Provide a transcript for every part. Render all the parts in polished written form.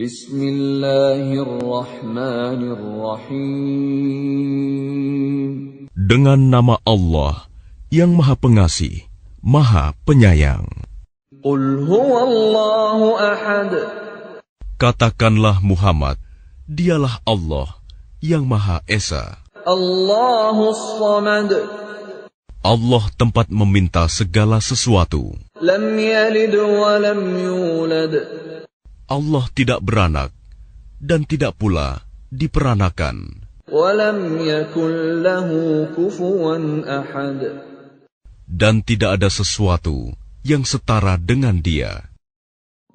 Bismillahirrahmanirrahim. Dengan nama Allah yang Maha Pengasih, Maha Penyayang. Qul huwallahu ahad. Katakanlah Muhammad, dialah Allah yang Maha Esa. Allahus samad. Allah tempat meminta segala sesuatu. Lam yalid wa lam yulad. Allah tidak beranak dan tidak pula diperanakan. Wa lam yakul lahu kufuwan ahad. Dan tidak ada sesuatu yang setara dengan Dia.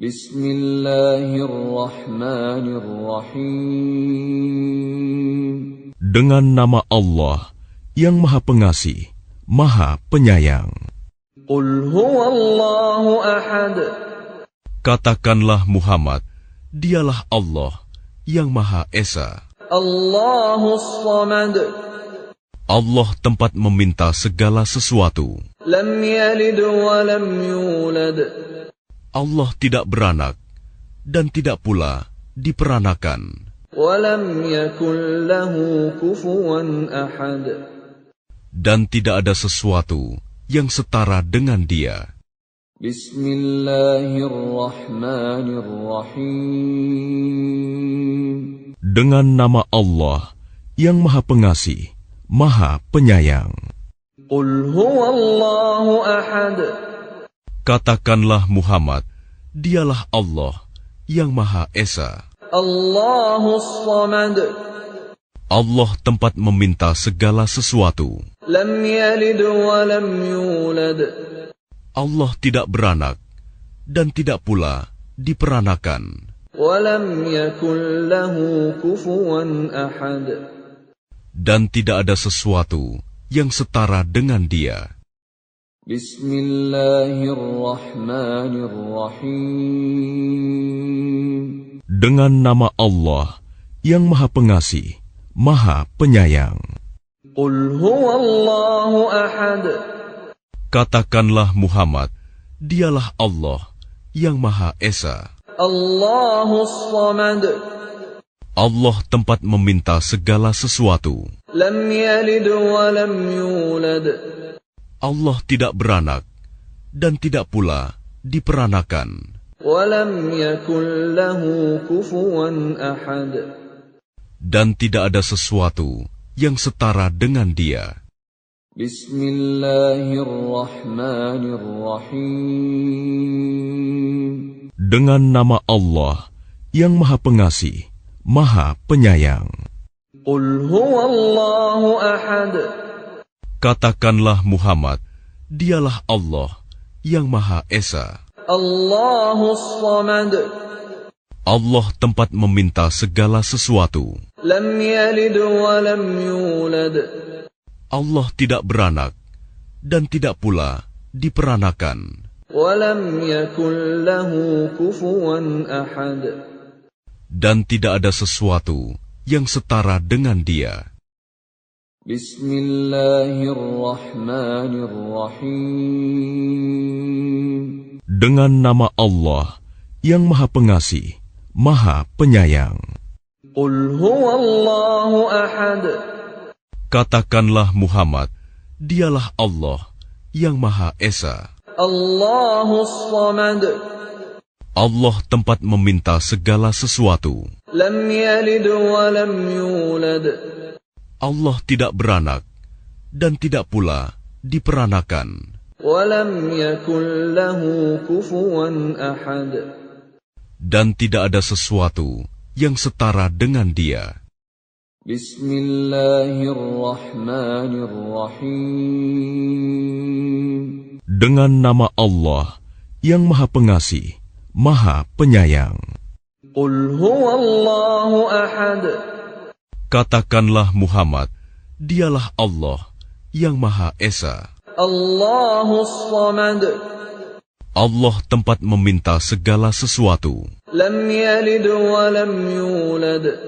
Bismillahirrahmanirrahim. Dengan nama Allah yang Maha Pengasih, Maha Penyayang. Qul huwallahu ahad. Katakanlah Muhammad, dialah Allah yang Maha Esa. Allahus samad. Allah tempat meminta segala sesuatu. Lam yalid wa lam yulad. Allah tidak beranak dan tidak pula diperanakan. Wa lam yakul lahu kufuwan ahad. Dan tidak ada sesuatu yang setara dengan Dia. Bismillahirrahmanirrahim. Dengan nama Allah yang Maha Pengasih, Maha Penyayang. Qul huwallahu ahad. Katakanlah Muhammad, dialah Allah yang Maha Esa. Allahus samad. Allah tempat meminta segala sesuatu. Lam yalid wa lam yulad. Allah tidak beranak dan tidak pula diperanakan. Wa lam yakul lahu kufuwan ahad. Dan tidak ada sesuatu yang setara dengan Dia. Bismillahirrahmanirrahim. Dengan nama Allah yang Maha Pengasih, Maha Penyayang. Qul huwallahu ahad. Katakanlah Muhammad, dialah Allah yang Maha Esa. Allahus samad. Allah tempat meminta segala sesuatu. Lam yalid wa lam yulad. Allah tidak beranak dan tidak pula diperanakan. Wa lam yakul lahu kufuwan ahad. Dan tidak ada sesuatu yang setara dengan Dia. Bismillahirrahmanirrahim. Dengan nama Allah yang Maha Pengasih, Maha Penyayang. Qul huwallahu ahad. Katakanlah Muhammad, dialah Allah yang Maha Esa. Allahus samad. Allah tempat meminta segala sesuatu. Lam yalid wa lam yulad. Allah tidak beranak dan tidak pula diperanakan. Wa lam yakul lahu kufuwan ahad. Dan tidak ada sesuatu yang setara dengan Dia. Bismillahirrahmanirrahim. Dengan nama Allah yang Maha Pengasih, Maha Penyayang. Qul huwallahu ahad. Katakanlah Muhammad, dialah Allah yang Maha Esa. Allahus samad. Allah tempat meminta segala sesuatu. Lam yalid wa lam yulad. Allah tidak beranak dan tidak pula diperanakan. Wa lam yakul lahu kufuwan ahad. Dan tidak ada sesuatu yang setara dengan Dia. Bismillahirrahmanirrahim. Dengan nama Allah yang Maha Pengasih, Maha Penyayang. Qul huwallahu ahad. Katakanlah Muhammad, dialah Allah yang Maha Esa. Allahus samad. Allah tempat meminta segala sesuatu. Lam yalid wa lam yulad.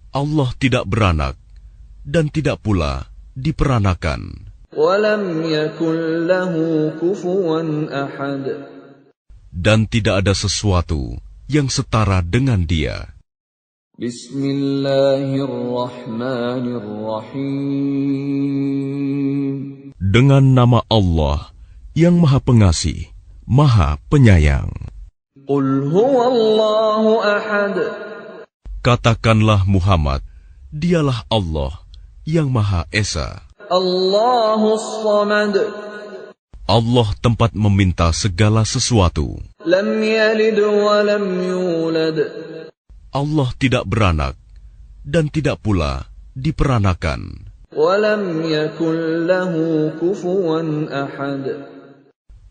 Allah tidak beranak dan tidak pula diperanakan. Wa lam yakul lahu kufuwan ahad. Dan tidak ada sesuatu yang setara dengan Dia. Bismillahirrahmanirrahim. Dengan nama Allah yang Maha Pengasih, Maha Penyayang. Qul huwallahu ahad. Katakanlah Muhammad, Dialah Allah yang Maha Esa. Allahus samad. Allah tempat meminta segala sesuatu. Lam yalid wa lam yulad. Allah tidak beranak dan tidak pula diperanakan. Wa lam yakul lahu kufuwan ahad.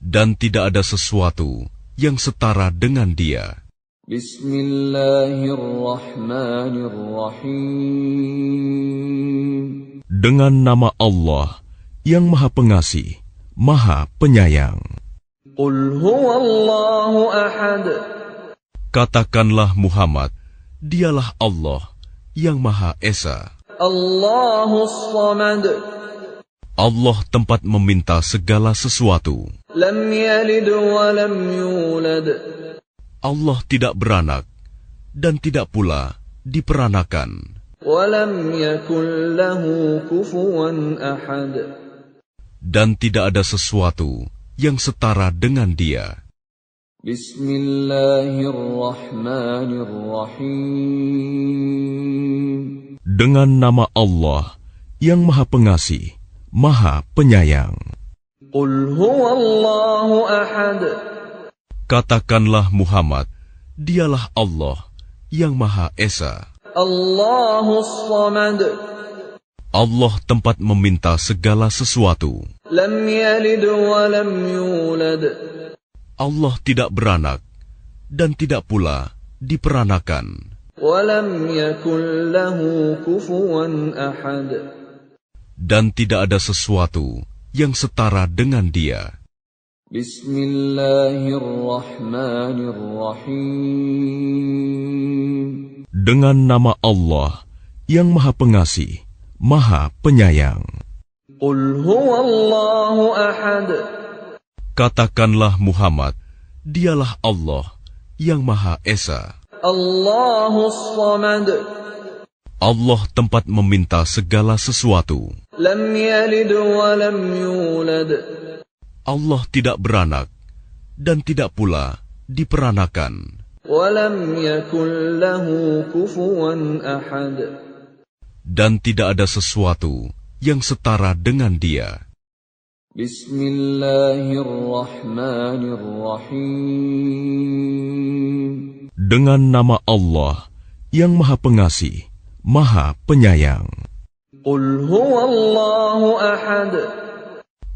Dan tidak ada sesuatu yang setara dengan Dia. Bismillahirrahmanirrahim. Dengan nama Allah yang Maha Pengasih, Maha Penyayang. Qul huwallahu ahad. Katakanlah Muhammad, Dialah Allah yang Maha Esa. Allahus samad. Allah tempat meminta segala sesuatu. Lam yalid wa lam yulad. Allah tidak beranak dan tidak pula diperanakan. Wa lam yakul lahu kufuwan ahad. Dan tidak ada sesuatu yang setara dengan Dia. Bismillahirrahmanirrahim. Dengan nama Allah yang Maha Pengasih, Maha Penyayang. Qul huwallahu ahad. Katakanlah Muhammad, Dialah Allah yang Maha Esa. Allahus samad. Allah tempat meminta segala sesuatu. Lam yalid wa lam yulad. Allah tidak beranak dan tidak pula diperanakan. Wa lam yakul lahu kufuwan ahad. Dan tidak ada sesuatu yang setara dengan Dia. Bismillahirrahmanirrahim. Dengan nama Allah yang Maha Pengasih, Maha Penyayang. Qul huwallahu ahad. Katakanlah Muhammad, Dialah Allah yang Maha Esa. Allahus samad. Allah tempat meminta segala sesuatu. Lam yalid wa lam yulad. Allah tidak beranak dan tidak pula diperanakan. Wa lam yakul lahu kufuwan ahad. Dan tidak ada sesuatu yang setara dengan Dia. Bismillahirrahmanirrahim. Dengan nama Allah yang Maha Pengasih, Maha Penyayang. Qul huwallahu ahad.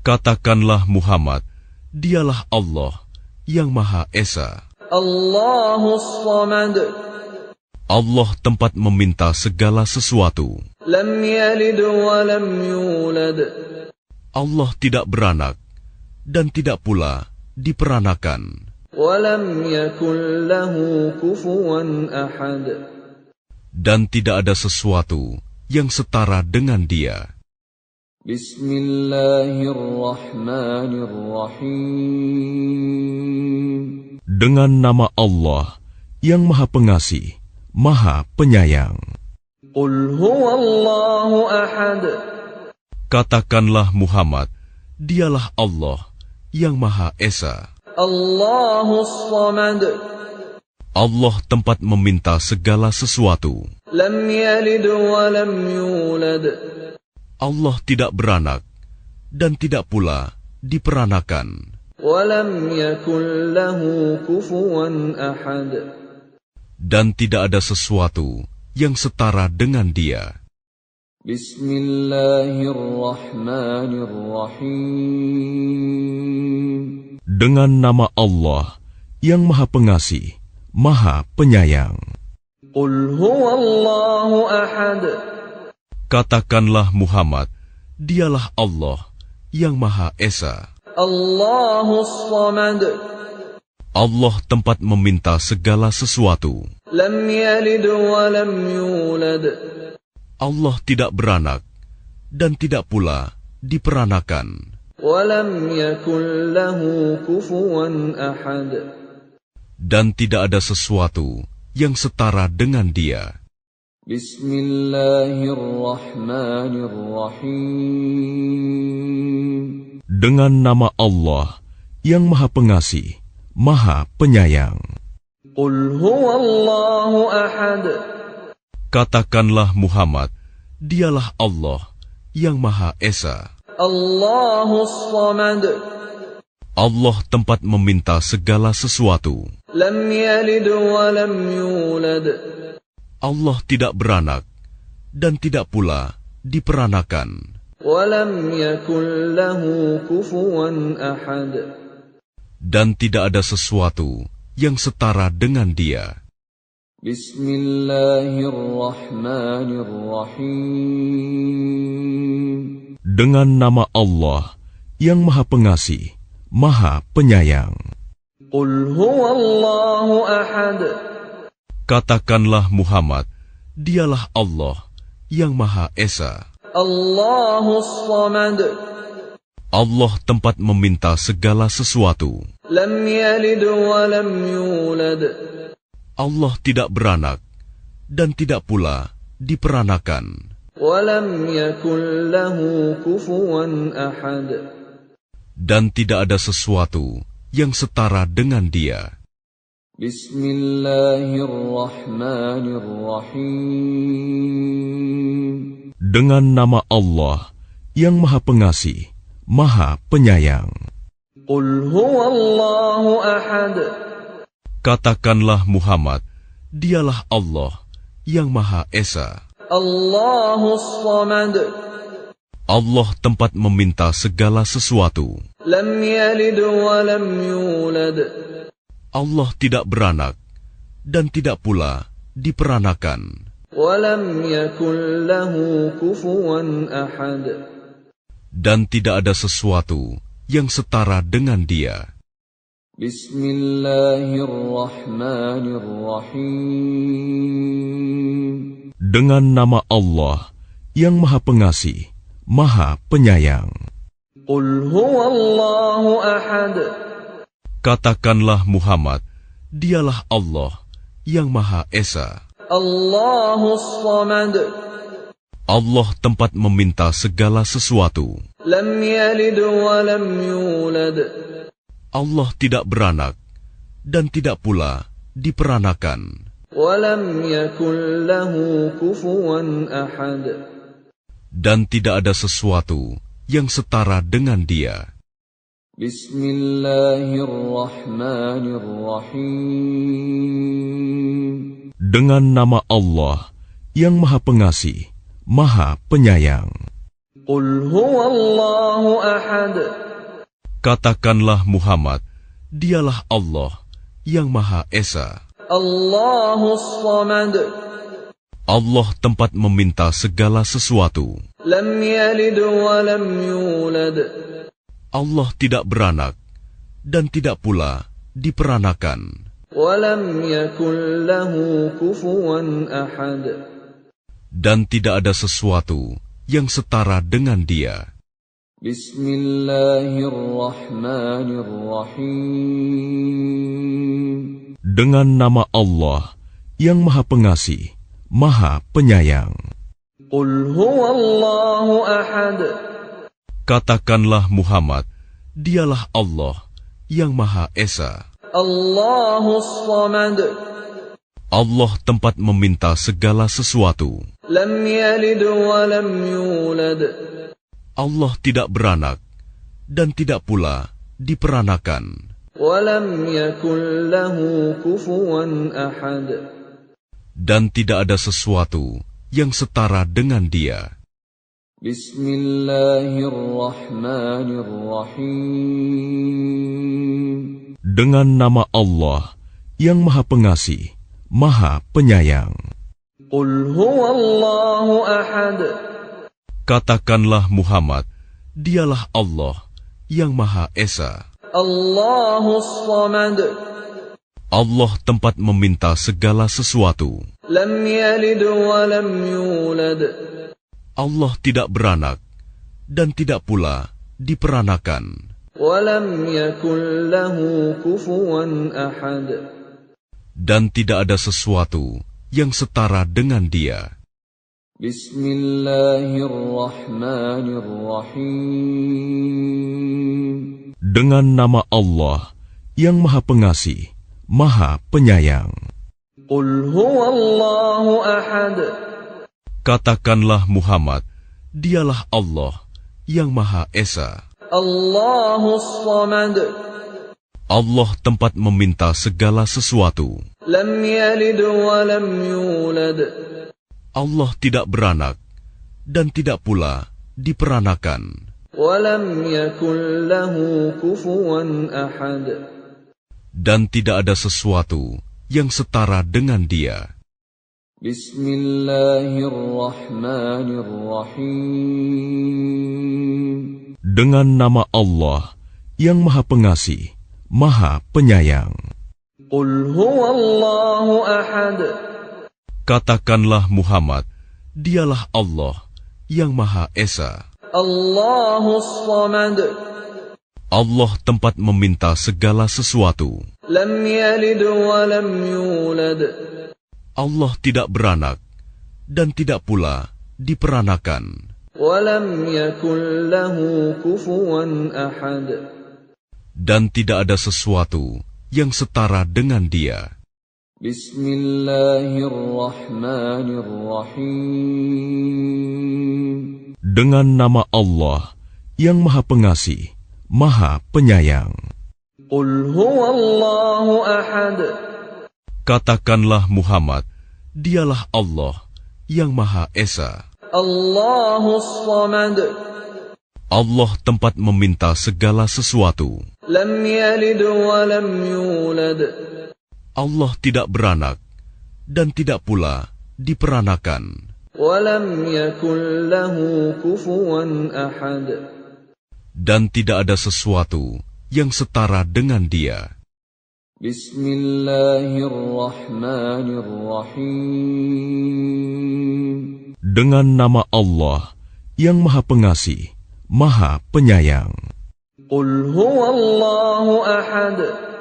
Katakanlah Muhammad, Dialah Allah yang Maha Esa. Allahus samad. Allah tempat meminta segala sesuatu. Lam yalid wa lam yulad. Allah tidak beranak dan tidak pula diperanakan. Wa lam yakul lahu kufuwan ahad. Dan tidak ada sesuatu yang setara dengan Dia. Bismillahirrahmanirrahim. Dengan nama Allah yang Maha Pengasih, Maha Penyayang. Qul huwallahu ahad. Katakanlah Muhammad, Dialah Allah yang Maha Esa. Allahus samad. Allah tempat meminta segala sesuatu. Lam yalid wa lam yulad. Allah tidak beranak dan tidak pula diperanakan. Wa lam yakul lahu kufuwan ahad. Dan tidak ada sesuatu yang setara dengan Dia. Bismillahirrahmanirrahim. Dengan nama Allah yang Maha Pengasih, Maha Penyayang. Qul huwallahu ahad. Katakanlah Muhammad, Dialah Allah yang Maha Esa. Allahus samad. Allah tempat meminta segala sesuatu. Lam yalid wa lam yulad. Allah tidak beranak dan tidak pula diperanakan. Wa lam yakul lahu kufuwan ahad. dan tidak ada sesuatu yang setara dengan Dia. Bismillahirrahmanirrahim. Dengan nama Allah yang Maha Pengasih, Maha Penyayang. Qul huwallahu ahad. Katakanlah Muhammad, Dialah Allah yang Maha Esa. Allahus samad. Allah tempat meminta segala sesuatu. Lam yalid wa lam yulad. Allah tidak beranak dan tidak pula diperanakan. Wa lam yakul lahu kufuwan ahad. Dan tidak ada sesuatu yang setara dengan Dia. Bismillahirrahmanirrahim. Dengan nama Allah yang Maha Pengasih, Maha Penyayang. Qul huwallahu ahad. Katakanlah Muhammad, Dialah Allah yang Maha Esa. Allahus samad. Allah tempat meminta segala sesuatu. Lam yalid wa lam yulad. Allah tidak beranak dan tidak pula diperanakan. Wa lam yakul lahu kufuwan ahad. Dan tidak ada sesuatu yang setara dengan Dia. Bismillahirrahmanirrahim. Dengan nama Allah yang Maha Pengasih, Maha Penyayang. Qul huwallahu ahad. Katakanlah Muhammad, Dialah Allah yang Maha Esa. Allahus samad. Allah tempat meminta segala sesuatu. Lam yalid wa lam yulad. Allah tidak beranak dan tidak pula diperanakan. Wa lam yakul lahu kufuwan ahad. Dan tidak ada sesuatu yang setara dengan Dia. Bismillahirrahmanirrahim. Dengan nama Allah yang Maha Pengasih, Maha Penyayang. Qul huwallahu ahad. Katakanlah Muhammad, Dialah Allah yang Maha Esa. Allahus samad. Allah tempat meminta segala sesuatu. Lam yalid wa lam yulad. Allah tidak beranak dan tidak pula diperanakan. Wa lam yakul lahu kufuwan ahad. Dan tidak ada sesuatu yang setara dengan Dia. Bismillahirrahmanirrahim. Dengan nama Allah yang Maha Pengasih, Maha Penyayang. Qul huwallahu ahad. Katakanlah Muhammad, Dialah Allah yang Maha Esa. Allahus samad. Allah tempat meminta segala sesuatu. Lam yalid wa lam yulad. Allah tidak beranak dan tidak pula diperanakan. Wa lam yakul lahu kufuwan ahad. Dan tidak ada sesuatu yang setara dengan Dia. Bismillahirrahmanirrahim. Dengan nama Allah yang Maha Pengasih, Maha Penyayang. Qul huwallahu ahad. Katakanlah Muhammad, Dialah Allah yang Maha Esa. Allahus samad. Allah tempat meminta segala sesuatu. Lam yalid wa lam yulad. Allah tidak beranak dan tidak pula diperanakan. Wa lam yakul lahu kufuwan ahad. Dan tidak ada sesuatu yang setara dengan Dia. Bismillahirrahmanirrahim. Dengan nama Allah yang Maha Pengasih, Maha Penyayang. Qul huwallahu ahad. Katakanlah Muhammad, Dialah Allah yang Maha Esa. Allahus samad. Allah tempat meminta segala sesuatu. Lam yalid wa lam yulad. Allah tidak beranak dan tidak pula diperanakan. Wa lam yakul lahu kufuwan ahad. dan tidak ada sesuatu yang setara dengan Dia. Bismillahirrahmanirrahim. Dengan nama Allah yang Maha Pengasih, Maha Penyayang. Qul huwallahu ahad. Katakanlah Muhammad, Dialah Allah yang Maha Esa. Allahus samad. Allah tempat meminta segala sesuatu. Lam yalid wa lam yulad. Allah tidak beranak dan tidak pula diperanakan. Wa lam yakul lahu kufuwan ahad. Dan tidak ada sesuatu yang setara dengan Dia. Bismillahirrahmanirrahim. Dengan nama Allah yang Maha Pengasih, Maha Penyayang. Qul huwallahu ahad. Katakanlah Muhammad, Dialah Allah yang Maha Esa. Allahus samad. Allah tempat meminta segala sesuatu. Lam yalid wa lam yulad. Allah tidak beranak dan tidak pula diperanakan. Wa lam yakul lahu kufuwan ahad. Dan tidak ada sesuatu yang setara dengan Dia. Bismillahirrahmanirrahim. Dengan nama Allah yang Maha Pengasih, Maha Penyayang. Qul huwallahu ahad. Katakanlah Muhammad, Dialah Allah yang Maha Esa. Allahus samad. Allah tempat meminta segala sesuatu. Lam yalid wa lam yulad. Allah tidak beranak dan tidak pula diperanakan. Wa lam yakul lahu kufuwan ahad. Dan tidak ada sesuatu yang setara dengan Dia. Bismillahirrahmanirrahim. Dengan nama Allah yang Maha Pengasih, Maha Penyayang. Qul huwallahu ahad.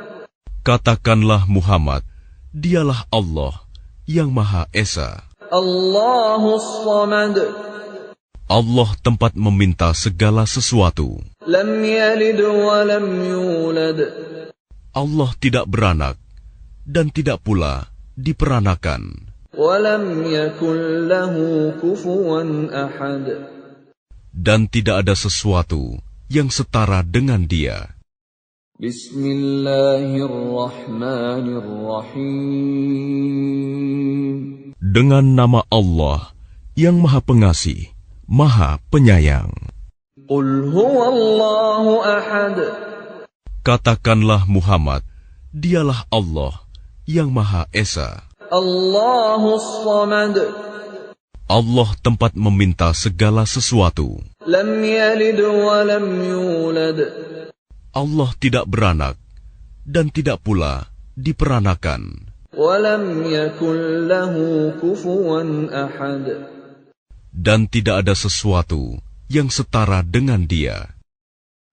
Katakanlah Muhammad, Dialah Allah yang Maha Esa. Allahus samad. Allah tempat meminta segala sesuatu. Lam yalid wa lam yulad. Allah tidak beranak dan tidak pula diperanakan. Wa lam yakul lahu kufuwan ahad. Dan tidak ada sesuatu yang setara dengan Dia. Bismillahirrahmanirrahim. Dengan nama Allah yang Maha Pengasih, Maha Penyayang. Qul huwallahu ahad. Katakanlah Muhammad, Dialah Allah yang Maha Esa. Allahus samad. Allah tempat meminta segala sesuatu. Lam yalid wa lam yulad. Allah tidak beranak dan tidak pula diperanakan. Wa lam yakul lahu kufuwan ahad. Dan tidak ada sesuatu yang setara dengan Dia.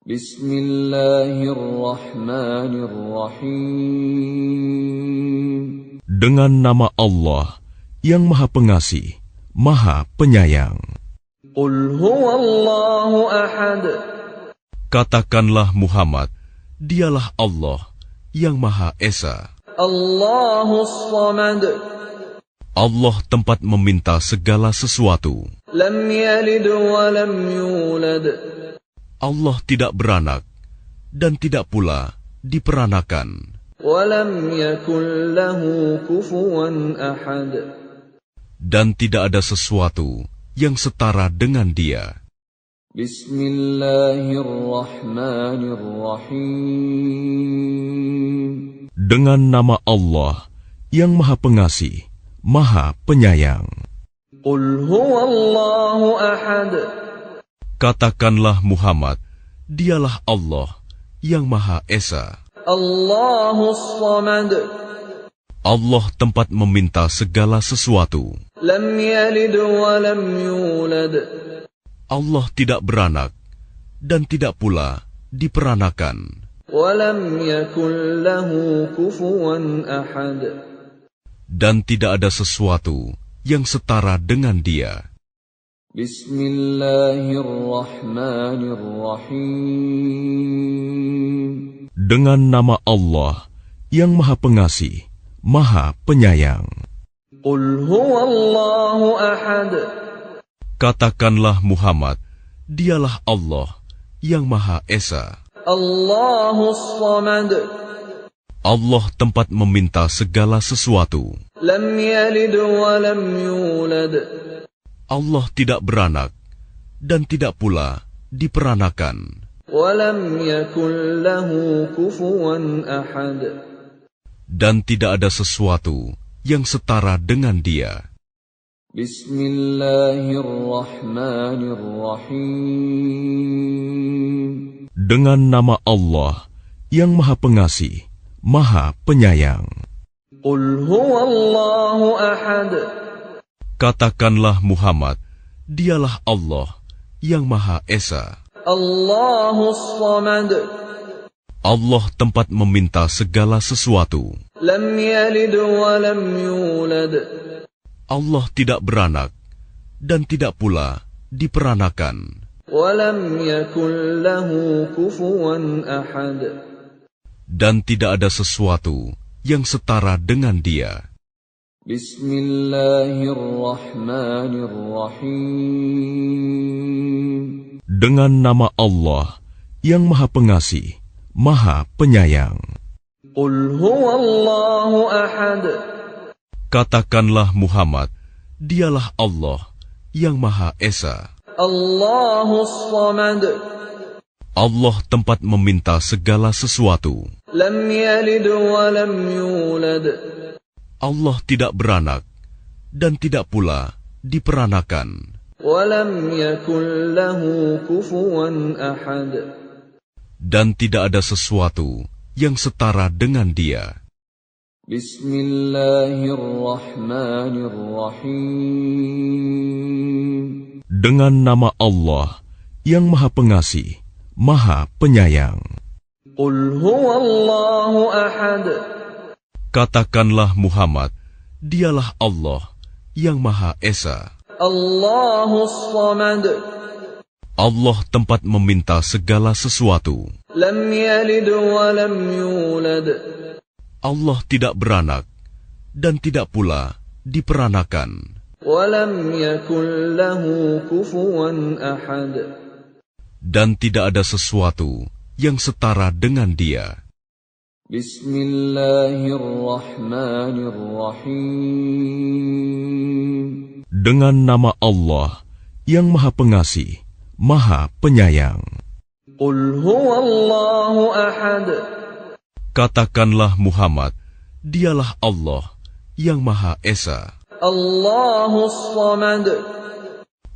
Bismillahirrahmanirrahim. Dengan nama Allah yang Maha Pengasih, Maha Penyayang. Qul huwallahu ahad. Katakanlah Muhammad, Dialah Allah yang Maha Esa. Allahus samad. Allah tempat meminta segala sesuatu. Lam yalid wa lam yulad. Allah tidak beranak dan tidak pula diperanakan. Wa lam yakul lahu kufuwan ahad. Dan tidak ada sesuatu yang setara dengan Dia. Bismillahirrahmanirrahim. Dengan nama Allah yang Maha Pengasih, Maha Penyayang. Qul huwallahu ahad. Katakanlah Muhammad, Dialah Allah yang Maha Esa. Allahus samad. Allah tempat meminta segala sesuatu. Lam yalid wa lam yulad. Allah tidak beranak dan tidak pula diperanakan. ولم يكن له كفوا أحد. Dan tidak ada sesuatu yang setara dengan Dia. Bismillahirrahmanirrahim. Dengan nama Allah yang Maha Pengasih, Maha Penyayang. Qul huwallahu ahad. Katakanlah Muhammad, Dialah Allah yang Maha Esa. Allahus samad. Allah tempat meminta segala sesuatu. Lam yalid wa lam yulad. Allah tidak beranak dan tidak pula diperanakan. Wa lam yakul lahu kufuwan ahad. Dan tidak ada sesuatu yang setara dengan Dia. Bismillahirrahmanirrahim. Dengan nama Allah yang Maha Pengasih, Maha Penyayang. Qul huwallahu ahad. Katakanlah Muhammad, Dialah Allah yang Maha Esa. Allahus samad. Allah tempat meminta segala sesuatu. Lam yalid wa lam yulad. Allah tidak beranak dan tidak pula diperanakan. Wa lam yakul lahu kufuwan ahad. Dan tidak ada sesuatu yang setara dengan Dia. Bismillahirrahmanirrahim. Dengan nama Allah yang Maha Pengasih, Maha Penyayang. Qul huwallahu ahad. Katakanlah Muhammad, Dialah Allah yang Maha Esa. Allahus samad. Allah tempat meminta segala sesuatu. Lam yalid wa lam yulad. Allah tidak beranak dan tidak pula diperanakan. Wa lam yakul lahu kufuwan ahad. Dan tidak ada sesuatu yang setara dengan Dia. Bismillahirrahmanirrahim. Dengan nama Allah yang Maha Pengasih, Maha Penyayang. Qul huwallahu ahad. Katakanlah Muhammad, Dialah Allah yang Maha Esa. Allahus samad. Allah tempat meminta segala sesuatu. Lam yalid wa lam yulad. Allah tidak beranak dan tidak pula diperanakan. Wa lam yakul lahu kufuwan ahad. Dan tidak ada sesuatu yang setara dengan Dia. Bismillahirrahmanirrahim. Dengan nama Allah yang Maha Pengasih, Maha Penyayang. Qul huwallahu ahad. Katakanlah Muhammad, Dialah Allah yang Maha Esa. Allahus samad.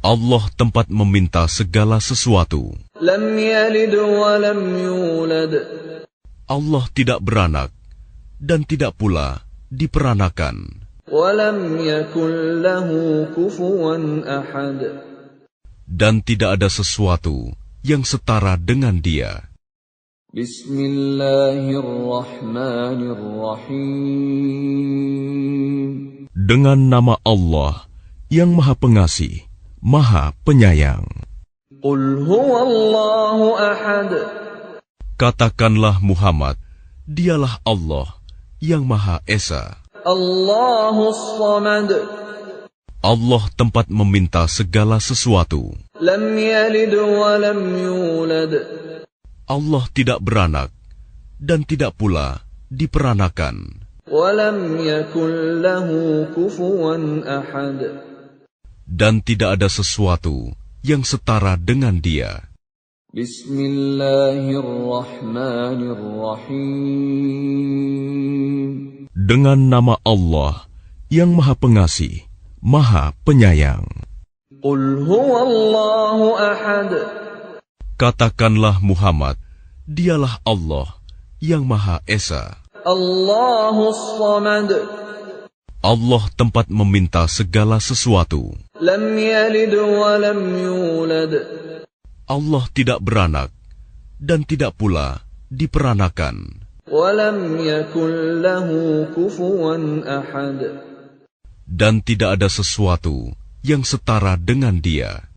Allah tempat meminta segala sesuatu. Lam yalid wa lam yulad. Allah tidak beranak dan tidak pula diperanakan. Wa lam yakul lahu kufuwan ahad. Dan tidak ada sesuatu yang setara dengan Dia. Bismillahirrahmanirrahim. Dengan nama Allah yang Maha Pengasih, Maha Penyayang. Qul huwallahu ahad. Katakanlah Muhammad, Dialah Allah yang Maha Esa. Allahus samad. Allah tempat meminta segala sesuatu. Lam yalid wa lam yulad. Allah tidak beranak dan tidak pula diperanakan. Wa lam yakul lahu kufuwan ahad. Dan tidak ada sesuatu yang setara dengan Dia. Bismillahirrahmanirrahim. Dengan nama Allah yang Maha Pengasih, Maha Penyayang. Qul huwallahu ahad. Katakanlah Muhammad, Dialah Allah yang Maha Esa. Allahus samad. Allah tempat meminta segala sesuatu. Lam yalid wa lam yulad. Allah tidak beranak dan tidak pula diperanakan. وَلَمْ يَكُنْ لَهُ كُفُوًا أَحَدٌ. Dan tidak ada sesuatu yang setara dengan Dia.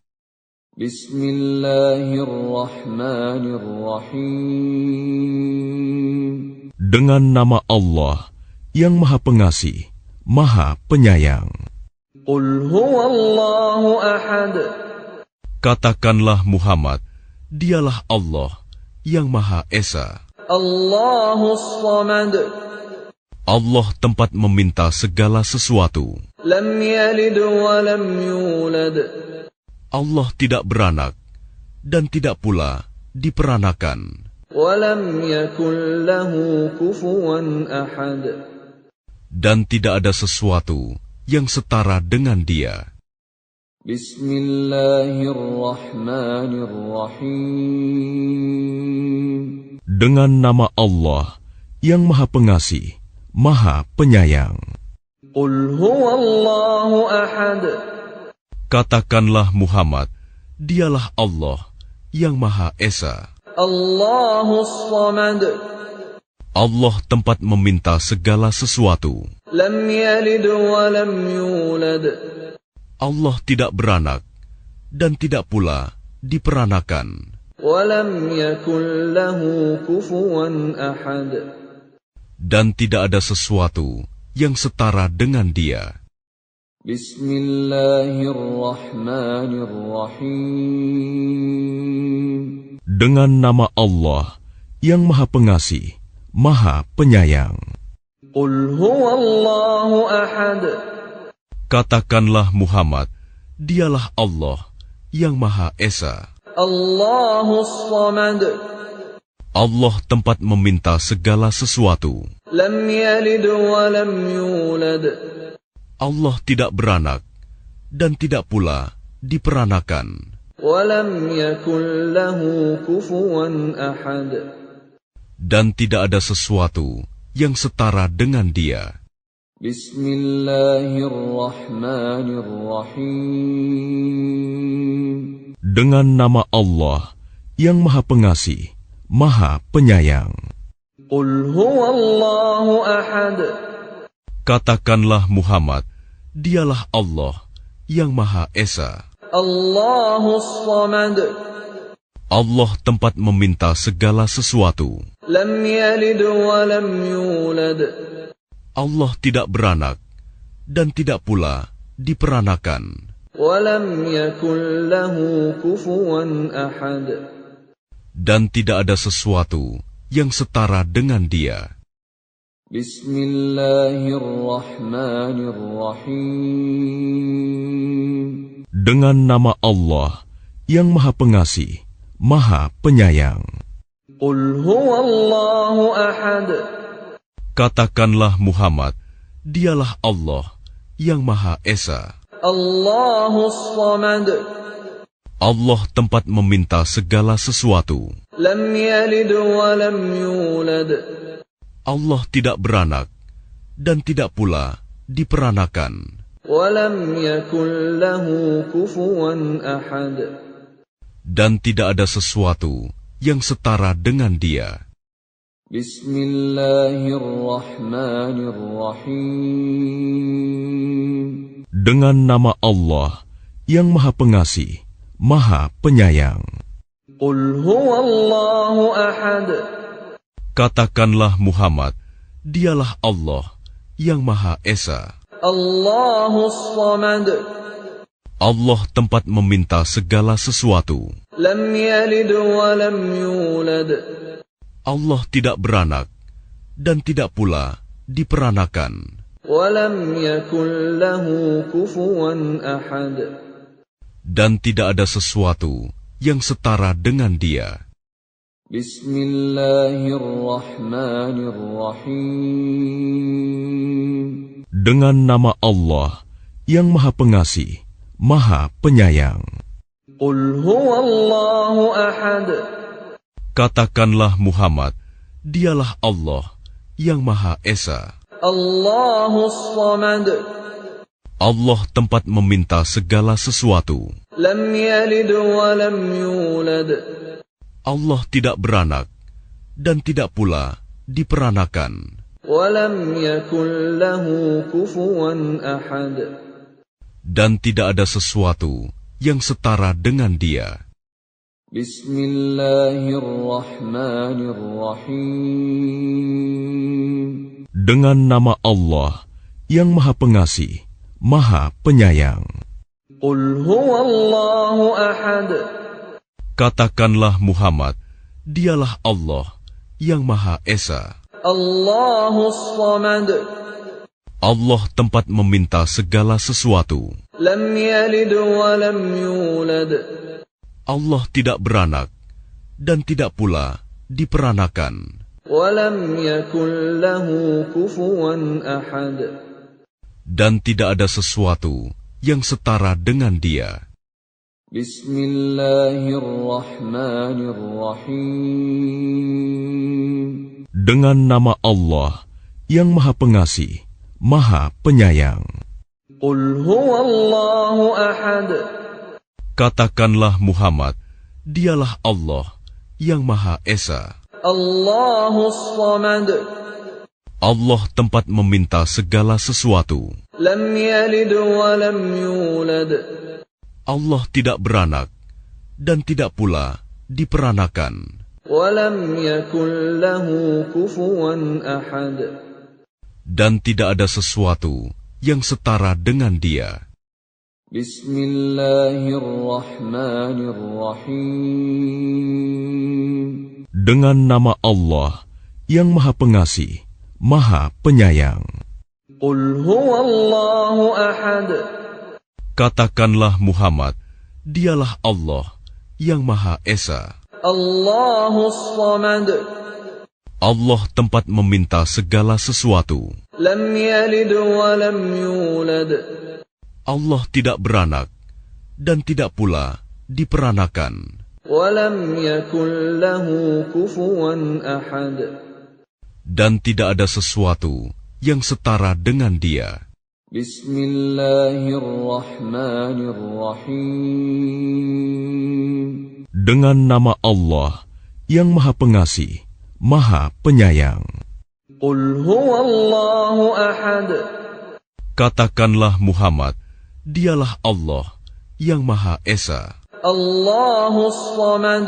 Bismillahirrahmanirrahim. Dengan nama Allah yang Maha Pengasih, Maha Penyayang. Qul huwallahu ahad. Katakanlah Muhammad, Dialah Allah yang Maha Esa. Allahus samad. Allah tempat meminta segala sesuatu. Lam yalid wa lam yulad. Allah tidak beranak dan tidak pula diperanakan. Wa lam yakul lahu kufuwan ahad. Dan tidak ada sesuatu yang setara dengan Dia. Bismillahirrahmanirrahim. Dengan nama Allah yang Maha Pengasih, Maha Penyayang. Qul huwallahu ahad. Katakanlah Muhammad, Dialah Allah yang Maha Esa. Allahus samad. Allah tempat meminta segala sesuatu. Lam yalid wa lam yulad. Allah tidak beranak dan tidak pula diperanakan. Wa lam yakul lahu kufuwan ahad. Dan tidak ada sesuatu yang setara dengan Dia. Bismillahirrahmanirrahim. Dengan nama Allah yang Maha Pengasih, Maha Penyayang. Qul huwallahu ahad. Katakanlah Muhammad, Dialah Allah yang Maha Esa. Allahus samad. Allah tempat meminta segala sesuatu. Lam yalid wa lam yulad. Allah tidak beranak dan tidak pula diperanakan. Wa lam yakul lahu kufuwan ahad. Dan tidak ada sesuatu yang setara dengan Dia. Bismillahirrahmanirrahim. Dengan nama Allah yang Maha Pengasih, Maha Penyayang. Qul huwallahu ahad. Katakanlah Muhammad, Dialah Allah yang Maha Esa. Allahus samad. Allah tempat meminta segala sesuatu. Lam yalid wa lam yulad. Allah tidak beranak dan tidak pula diperanakan. Wa lam yakul lahu kufuwan ahad. Dan tidak ada sesuatu yang setara dengan Dia. Bismillahirrahmanirrahim. Dengan nama Allah yang Maha Pengasih, Maha Penyayang. Qul huwallahu ahad. Katakanlah Muhammad, Dialah Allah yang Maha Esa. Allahus samad. Allah tempat meminta segala sesuatu. Lam yalid wa lam yulad. Allah tidak beranak dan tidak pula diperanakan. Wa lam yakul lahu kufuwan ahad. Dan tidak ada sesuatu yang setara dengan Dia. Bismillahirrahmanirrahim. Dengan nama Allah yang Maha Pengasih, Maha Penyayang. Qul huwallahu ahad. Katakanlah Muhammad, Dialah Allah yang Maha Esa. Allahus samad. Allah tempat meminta segala sesuatu. Lam yalid wa lam yulad. Allah tidak beranak dan tidak pula diperanakan. Wa lam yakul lahu kufuwan ahad. Dan tidak ada sesuatu yang setara dengan Dia. Bismillahirrahmanirrahim. Dengan nama Allah yang Maha Pengasih, Maha Penyayang. Qul huwallahu ahad. Katakanlah Muhammad, Dialah Allah yang Maha Esa. Allahus samad. Allah tempat meminta segala sesuatu. Lam yalid wa lam yulad. Allah tidak beranak dan tidak pula diperanakan. وَلَمْ يَكُنْ لَهُ كُفُوًا أَحَدٌ. Dan tidak ada sesuatu yang setara dengan Dia. Bismillahirrahmanirrahim. Dengan nama Allah yang Maha Pengasih, Maha Penyayang. Qul huwallahu ahad. Katakanlah Muhammad, Dialah Allah yang Maha Esa. Allahus samad. Allah tempat meminta segala sesuatu. Lam yalid wa lam yulad. Allah tidak beranak dan tidak pula diperanakan. Wa lam yakul lahu kufuwan ahad. Dan tidak ada sesuatu yang setara dengan Dia. Bismillahirrahmanirrahim. Dengan nama Allah yang Maha Pengasih, Maha Penyayang. Qul huwallahu ahad. Katakanlah Muhammad, Dialah Allah yang Maha Esa. Allahus samad. Allah tempat meminta segala sesuatu. Lam yalid wa lam yulad. Allah tidak beranak dan tidak pula diperanakan. Wa lam yakul lahu kufuwan ahad. Dan tidak ada sesuatu yang setara dengan Dia. Bismillahirrahmanirrahim. Dengan nama Allah yang Maha Pengasih, Maha Penyayang. Qul huwallahu ahad. Katakanlah Muhammad, Dialah Allah yang Maha Esa. Allahus samad. Allah tempat meminta segala sesuatu. Lam yalid wa lam yulad. Allah tidak beranak dan tidak pula diperanakan. Wa lam yakul lahu kufuwan ahad. Dan tidak ada sesuatu yang setara dengan Dia. Bismillahirrahmanirrahim. Dengan nama Allah yang Maha Pengasih, Maha Penyayang. Qul huwallahu ahad. Katakanlah Muhammad, Dialah Allah yang Maha Esa. Allahus samad.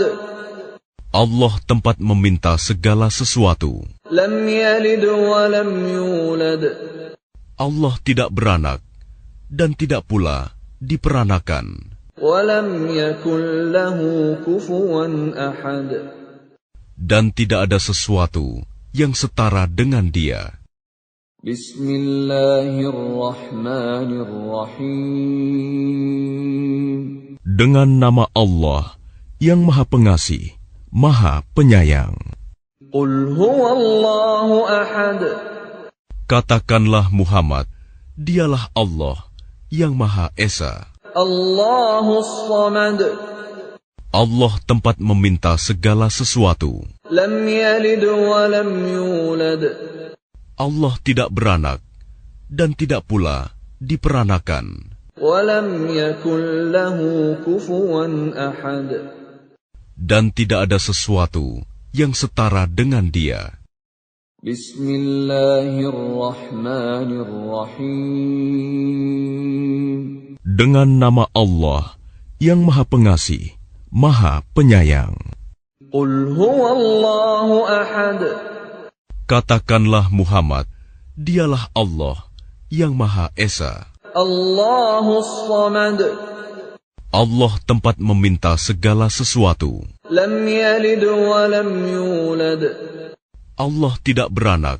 Allah tempat meminta segala sesuatu. Lam yalid wa lam yulad. Allah tidak beranak dan tidak pula diperanakan. Wa lam yakul lahu kufuwan ahad. Dan tidak ada sesuatu yang setara dengan Dia. Bismillahirrahmanirrahim. Dengan nama Allah yang Maha Pengasih, Maha Penyayang. Qul huwallahu ahad. Katakanlah Muhammad, Dialah Allah yang Maha Esa. Allahus samad. Allah tempat meminta segala sesuatu. Lam yalid wa lam yulad. Allah tidak beranak dan tidak pula diperanakan. Wa lam yakul lahu kufuwan ahad. Dan tidak ada sesuatu yang setara dengan Dia. Bismillahirrahmanirrahim. Dengan nama Allah yang Maha Pengasih, Maha Penyayang. Qul huwallahu ahad. Katakanlah Muhammad, Dialah Allah yang Maha Esa. Allahus samad. Allah tempat meminta segala sesuatu. Lam yalid wa lam yulad. Allah tidak beranak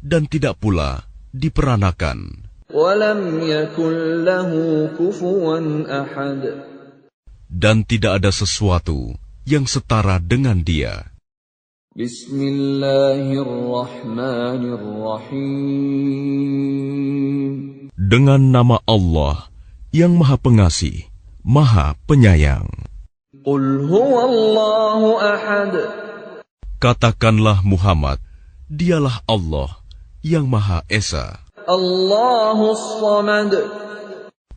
dan tidak pula diperanakan. Wa lam yakul lahu kufuwan ahad. Dan tidak ada sesuatu yang setara dengan Dia. Bismillahirrahmanirrahim. Dengan nama Allah yang Maha Pengasih, Maha Penyayang. Qul huwallahu ahad. Katakanlah Muhammad, Dialah Allah yang Maha Esa. Allahus samad.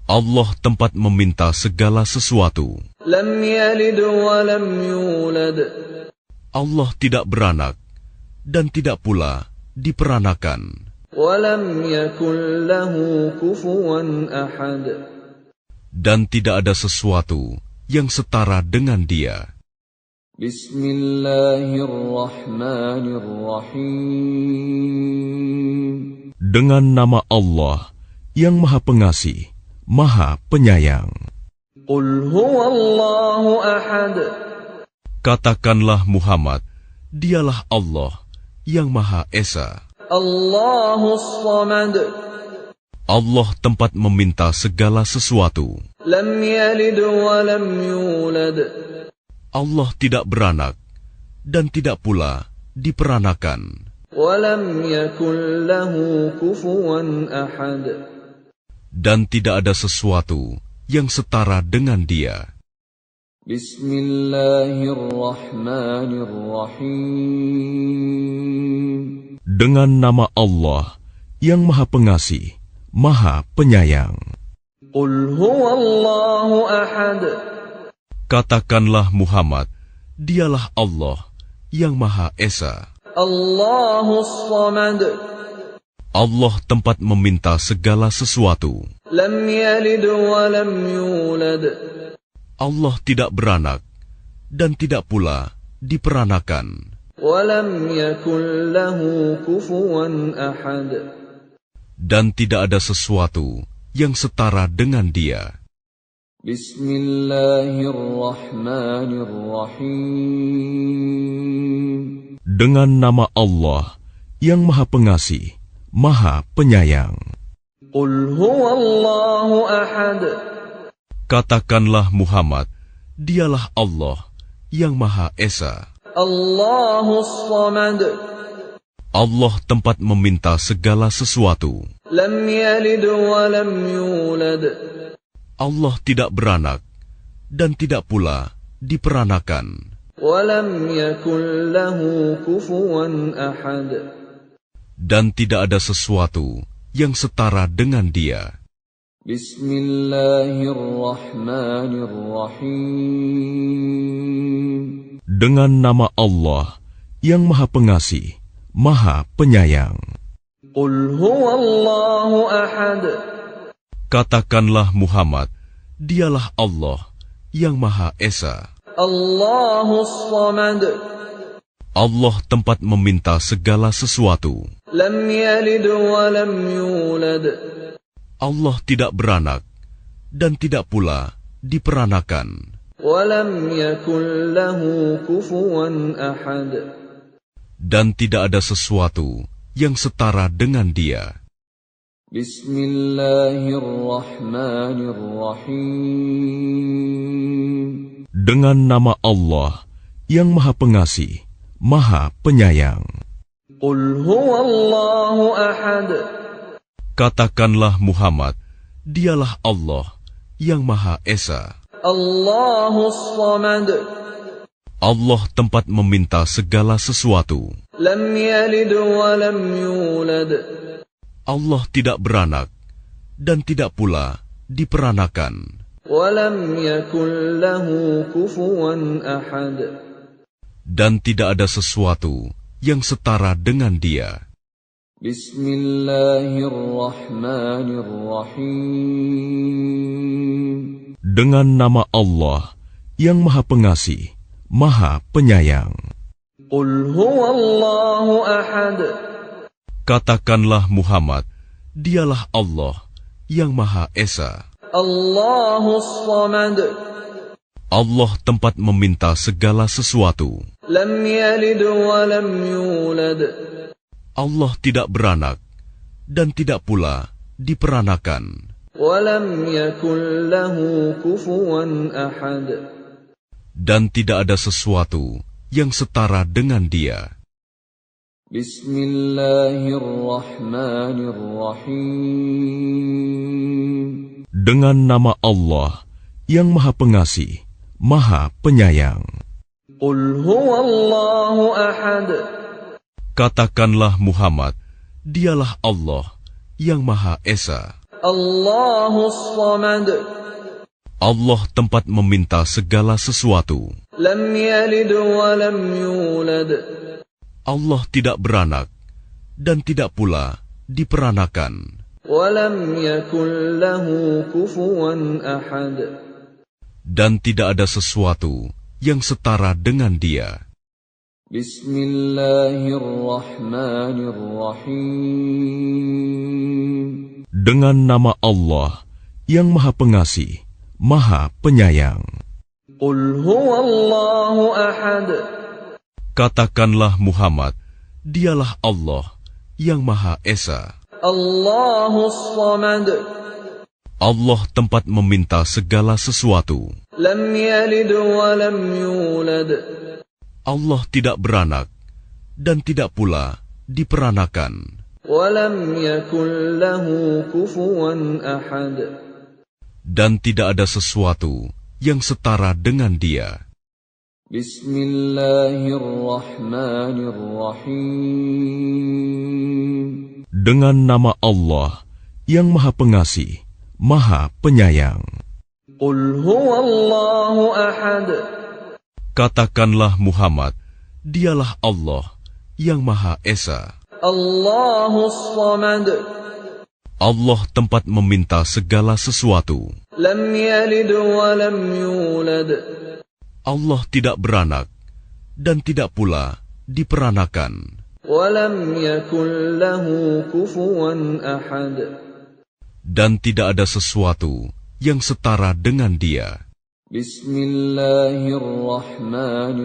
Allah tempat meminta segala sesuatu. Lam yalid wa lam yulad. Allah tidak beranak dan tidak pula diperanakan. وَلَمْ يَكُنْ لَهُ كُفُوًا أَحَدٌ. Dan tidak ada sesuatu yang setara dengan Dia. Bismillahirrahmanirrahim. Dengan nama Allah yang Maha Pengasih, Maha Penyayang. Qul huwallahu ahad. Katakanlah Muhammad, Dialah Allah yang Maha Esa. Allahus samad. Allah tempat meminta segala sesuatu. Lam yalid wa lam yulad. Allah tidak beranak dan tidak pula diperanakan. Wa lam yakul lahu kufuwan ahad. Dan tidak ada sesuatu yang setara dengan Dia. Bismillahirrahmanirrahim. Dengan nama Allah yang Maha Pengasih, Maha Penyayang. Qul huwallahu ahad. Katakanlah Muhammad, Dialah Allah yang Maha Esa. Allahus samad. Allah tempat meminta segala sesuatu. Lam yalid wa lam yulad. Allah tidak beranak dan tidak pula diperanakan. Wa lam yakul lahu kufuwan ahad. Dan tidak ada sesuatu yang setara dengan Dia. Bismillahirrahmanirrahim. Dengan nama Allah yang Maha Pengasih, Maha Penyayang. Qul huwallahu ahad. Katakanlah Muhammad, Dialah Allah yang Maha Esa. Allahus samad. Allah tempat meminta segala sesuatu. Lam yalid wa lam yulad. Allah tidak beranak dan tidak pula diperanakan. Wa lam yakul lahu kufuwan ahad. Dan tidak ada sesuatu yang setara dengan Dia. Bismillahirrahmanirrahim. Dengan nama Allah yang Maha Pengasih, Maha Penyayang. Qul huwallahu ahad. Katakanlah Muhammad, Dialah Allah yang Maha Esa. Allahus samad. Allah tempat meminta segala sesuatu. Lam yalid wa lam yulad. Allah tidak beranak dan tidak pula diperanakan. Wa lam yakul lahu kufuwan ahad. Dan tidak ada sesuatu yang setara dengan Dia. Bismillahirrahmanirrahim. Dengan nama Allah yang Maha Pengasih, Maha Penyayang. Qul huwallahu ahad. Katakanlah Muhammad, Dialah Allah yang Maha Esa. Allahus samad. Allah tempat meminta segala sesuatu. Lam yalid wa lam yulad. Allah tidak beranak dan tidak pula diperanakan. Wa lam yakul lahu kufuwan ahad. Dan tidak ada sesuatu yang setara dengan Dia. Bismillahirrahmanirrahim. Dengan nama Allah yang Maha Pengasih, Maha Penyayang. Qul huwallahu ahad. Katakanlah Muhammad, Dialah Allah yang Maha Esa. Allahus samad. Allah tempat meminta segala sesuatu. Lam yalid wa lam yulad. Allah tidak beranak dan tidak pula diperanakan. Wa lam yakul lahu kufuwan ahad. Dan tidak ada sesuatu yang setara dengan Dia. Bismillahirrahmanirrahim. Dengan nama Allah yang Maha Pengasih, Maha Penyayang. Qul huwallahu ahad. Katakanlah Muhammad, Dialah Allah yang Maha Esa. Allahus samad. Allah tempat meminta segala sesuatu. لم يلد ولم يولد Allah tidak beranak dan tidak pula diperanakan. ولم يكن له كفوا أحد Dan tidak ada sesuatu yang setara dengan Dia. بسم الله الرحمن الرحيم Dengan nama Allah yang Maha Pengasih, Maha Penyayang. قل هو الله أحد Katakanlah Muhammad, Dialah Allah yang Maha Esa. الله الصمد Allah tempat meminta segala sesuatu. لم يلد ولم يولد Allah tidak beranak dan tidak pula diperanakan. ولم يكن له كفوا أحد Dan tidak ada sesuatu yang setara dengan Dia. بسم الله الرحمن الرحيم Dengan nama Allah yang Maha Pengasih, Maha Penyayang. قل هو الله أحد Katakanlah Muhammad, Dialah Allah yang Maha Esa. الله الصمد Allah tempat meminta segala sesuatu. لم يلد ولم يولد Allah tidak beranak dan tidak pula diperanakan. ولم يكن له كفوا أحد Dan tidak ada sesuatu yang setara dengan Dia. بسم الله الرحمن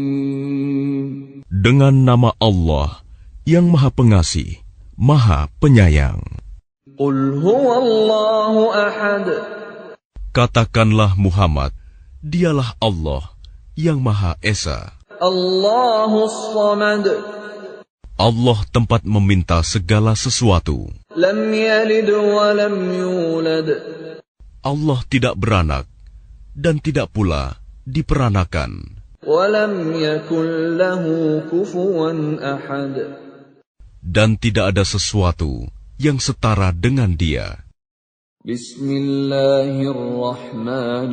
الرحيم Dengan nama Allah yang Maha Pengasih, Maha Penyayang. قل هو الله أحد Katakanlah Muhammad, Dialah Allah yang Maha Esa. الله الصمد Allah tempat meminta segala sesuatu. لم يلد ولم يولد Allah tidak beranak dan tidak pula diperanakan. ولم يكن له كفوا أحد Dan tidak ada sesuatu yang setara dengan Dia. بسم الله الرحمن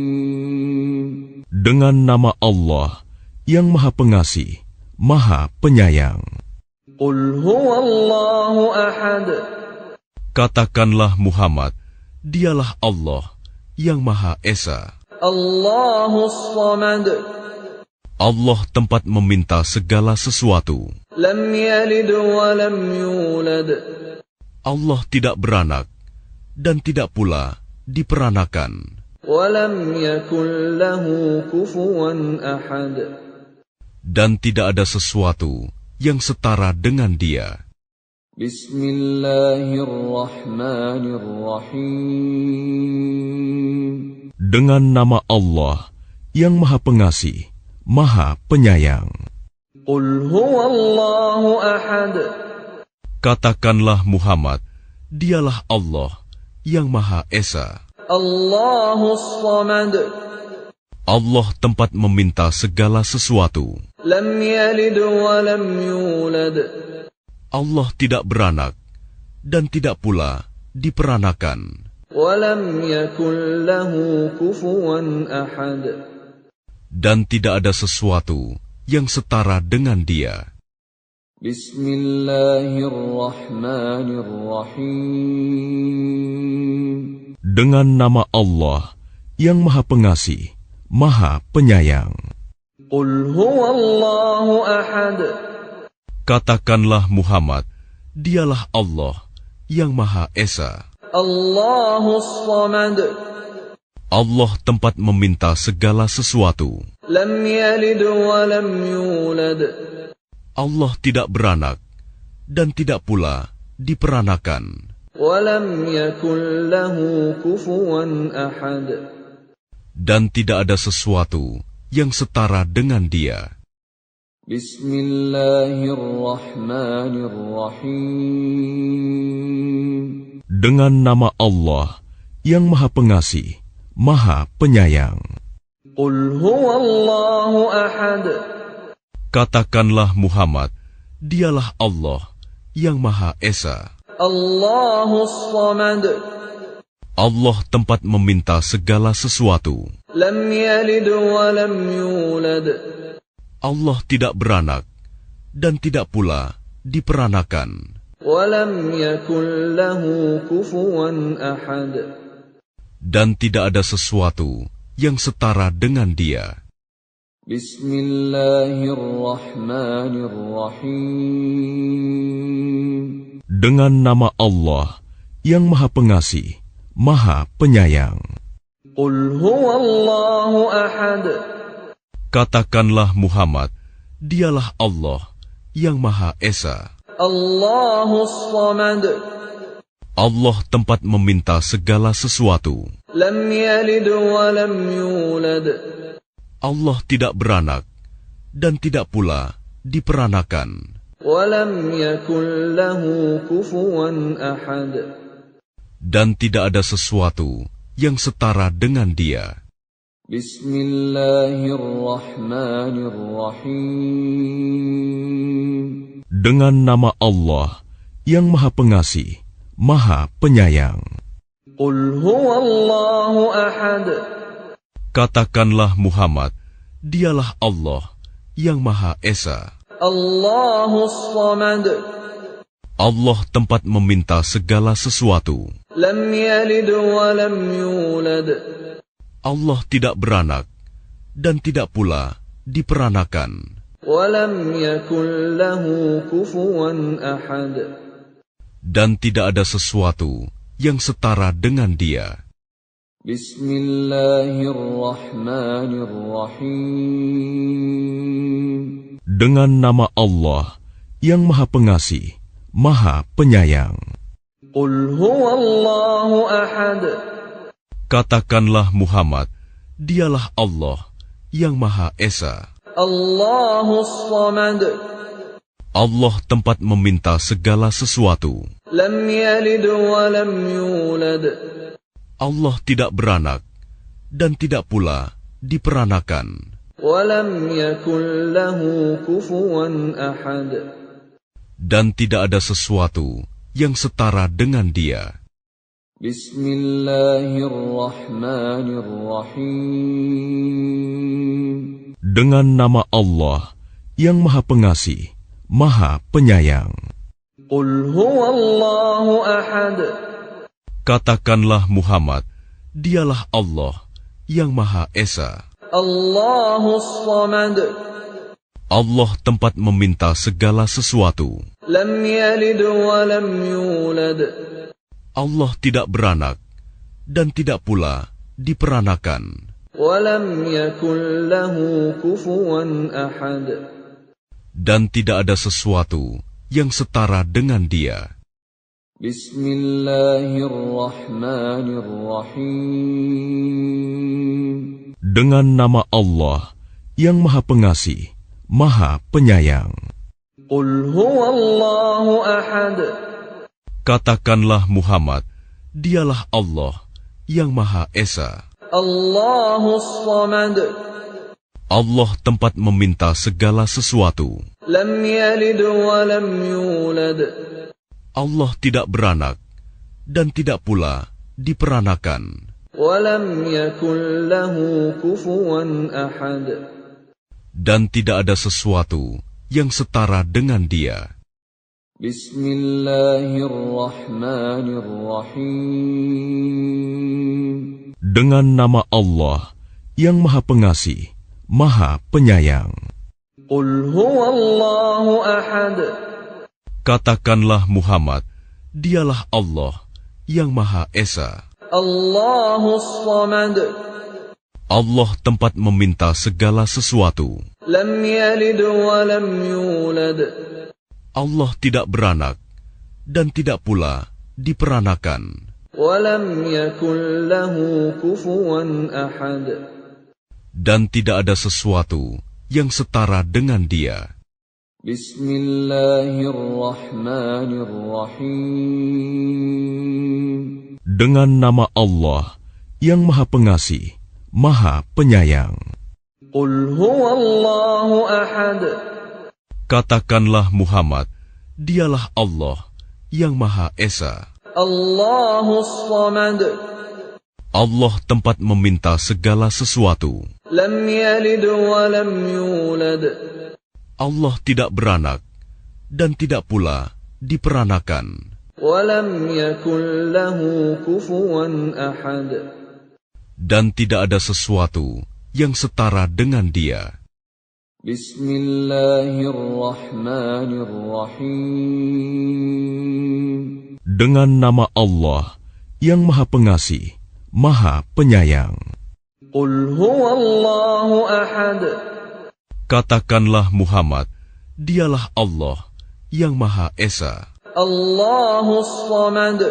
الرحيم Dengan nama Allah yang Maha Pengasih, Maha Penyayang. قل هو الله أحد Katakanlah Muhammad, Dialah Allah yang Maha Esa. الله الصمد Allah tempat meminta segala sesuatu. لم يلد ولم يولد Allah tidak beranak dan tidak pula diperanakan. ولم يكن له كفوا أحد Dan tidak ada sesuatu yang setara dengan Dia. بسم الله الرحمن الرحيم Dengan nama Allah yang Maha Pengasih, Maha Penyayang. قل هو الله أحد Katakanlah Muhammad, Dialah Allah yang Maha Esa. الله الصمد Allah tempat meminta segala sesuatu. لم يلد ولم يولد Allah tidak beranak dan tidak pula diperanakan. ولم يكن له كفوا أحد Dan tidak ada sesuatu yang setara dengan Dia. بسم الله الرحمن الرحيم Dengan nama Allah yang Maha Pengasih, Maha Penyayang. قل هو الله أحد Katakanlah Muhammad, Dialah Allah yang Maha Esa. الله الصمد Allah tempat meminta segala sesuatu. لم يلد ولم يولد Allah tidak beranak dan tidak pula diperanakan. ولم يكن له كفوا أحد Dan tidak ada sesuatu yang setara dengan Dia. بسم الله الرحمن الرحيم Dengan nama Allah yang Maha Pengasih, Maha Penyayang. قل هو الله أحد Katakanlah Muhammad, Dialah Allah yang Maha Esa. الله الصمد Allah tempat meminta segala sesuatu. لم يلد ولم يولد Allah tidak beranak dan tidak pula diperanakan. ولم يكن له كفوا أحد Dan tidak ada sesuatu yang setara dengan Dia. بسم الله الرحمن الرحيم Dengan nama Allah yang Maha Pengasih, Maha Penyayang. قل هو الله أحد Katakanlah Muhammad, Dialah Allah yang Maha Esa. الله الصمد Allah tempat meminta segala sesuatu. لم يلد ولم يولد Allah tidak beranak dan tidak pula diperanakan. ولم يكن له كفوا أحد Dan tidak ada sesuatu yang setara dengan Dia. بسم الله الرحمن الرحيم Dengan nama Allah yang Maha Pengasih, Maha Penyayang. قل هو الله أحد Katakanlah Muhammad, Dialah Allah yang Maha Esa. الله الصمد Allah tempat meminta segala sesuatu. لم يلد ولم يولد Allah tidak beranak dan tidak pula diperanakan. ولم يكن له كفوا أحد Dan tidak ada sesuatu yang setara dengan Dia. بسم الله الرحمن الرحيم Dengan nama Allah yang Maha Pengasih, Maha Penyayang. قل هو الله أحد Katakanlah Muhammad, Dialah Allah yang Maha Esa. الله الصمد Allah tempat meminta segala sesuatu. لم يلد ولم يولد Allah tidak beranak dan tidak pula diperanakan. ولم يكن له كفوا أحد Dan tidak ada sesuatu yang setara dengan Dia. بسم الله الرحمن الرحيم Dengan nama Allah yang Maha Pengasih, Maha Penyayang. قل هو الله أحد Katakanlah Muhammad, Dialah Allah yang Maha Esa. الله الصمد Allah tempat meminta segala sesuatu. لم يلد ولم يولد Allah tidak beranak dan tidak pula diperanakan. ولم يكن له كفوا أحد Dan tidak ada sesuatu yang setara dengan Dia. بسم الله الرحمن الرحيم Dengan nama Allah yang Maha Pengasih, Maha Penyayang. قل هو الله أحد Katakanlah Muhammad, Dialah Allah yang Maha Esa. الله الصمد Allah tempat meminta segala sesuatu. لم يلد ولم يولد Allah tidak beranak dan tidak pula diperanakan. ولم يكن له كفوا أحد Dan tidak ada sesuatu yang setara dengan Dia. بسم الله الرحمن الرحيم Dengan nama Allah yang Maha Pengasih, Maha Penyayang. قل هو الله أحد Katakanlah Muhammad, Dialah Allah yang Maha Esa. الله الصمد Allah tempat meminta segala sesuatu. لم يلد ولم يولد Allah tidak beranak dan tidak pula diperanakan. ولم يكن له كفوا أحد Dan tidak ada sesuatu yang setara dengan Dia. بسم الله الرحمن الرحيم Dengan nama Allah yang Maha Pengasih, Maha Penyayang. قل هو الله أحد Katakanlah Muhammad, Dialah Allah yang Maha Esa. الله الصمد Allah tempat meminta segala sesuatu. لم يلد ولم يولد Allah tidak beranak dan tidak pula diperanakan. ولم يكن له كفوا أحد Dan tidak ada sesuatu yang setara dengan Dia. بسم الله الرحمن الرحيم Dengan nama Allah yang Maha Pengasih, Maha Penyayang. قل هو الله أحد Katakanlah Muhammad, Dialah Allah yang Maha Esa. الله الصمد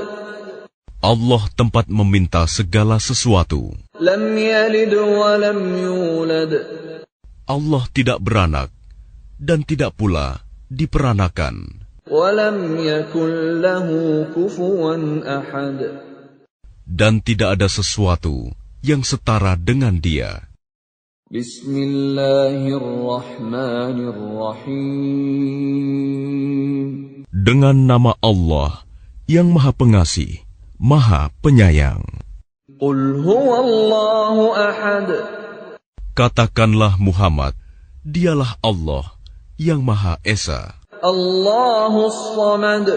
Allah tempat meminta segala sesuatu. لم يلد ولم يولد Allah tidak beranak dan tidak pula diperanakan. ولم يكن له كفوا أحد Dan tidak ada sesuatu yang setara dengan Dia. بسم الله الرحمن الرحيم Dengan nama Allah yang Maha Pengasih, Maha Penyayang. قل هو الله أحد Katakanlah Muhammad, Dialah Allah yang Maha Esa. الله الصمد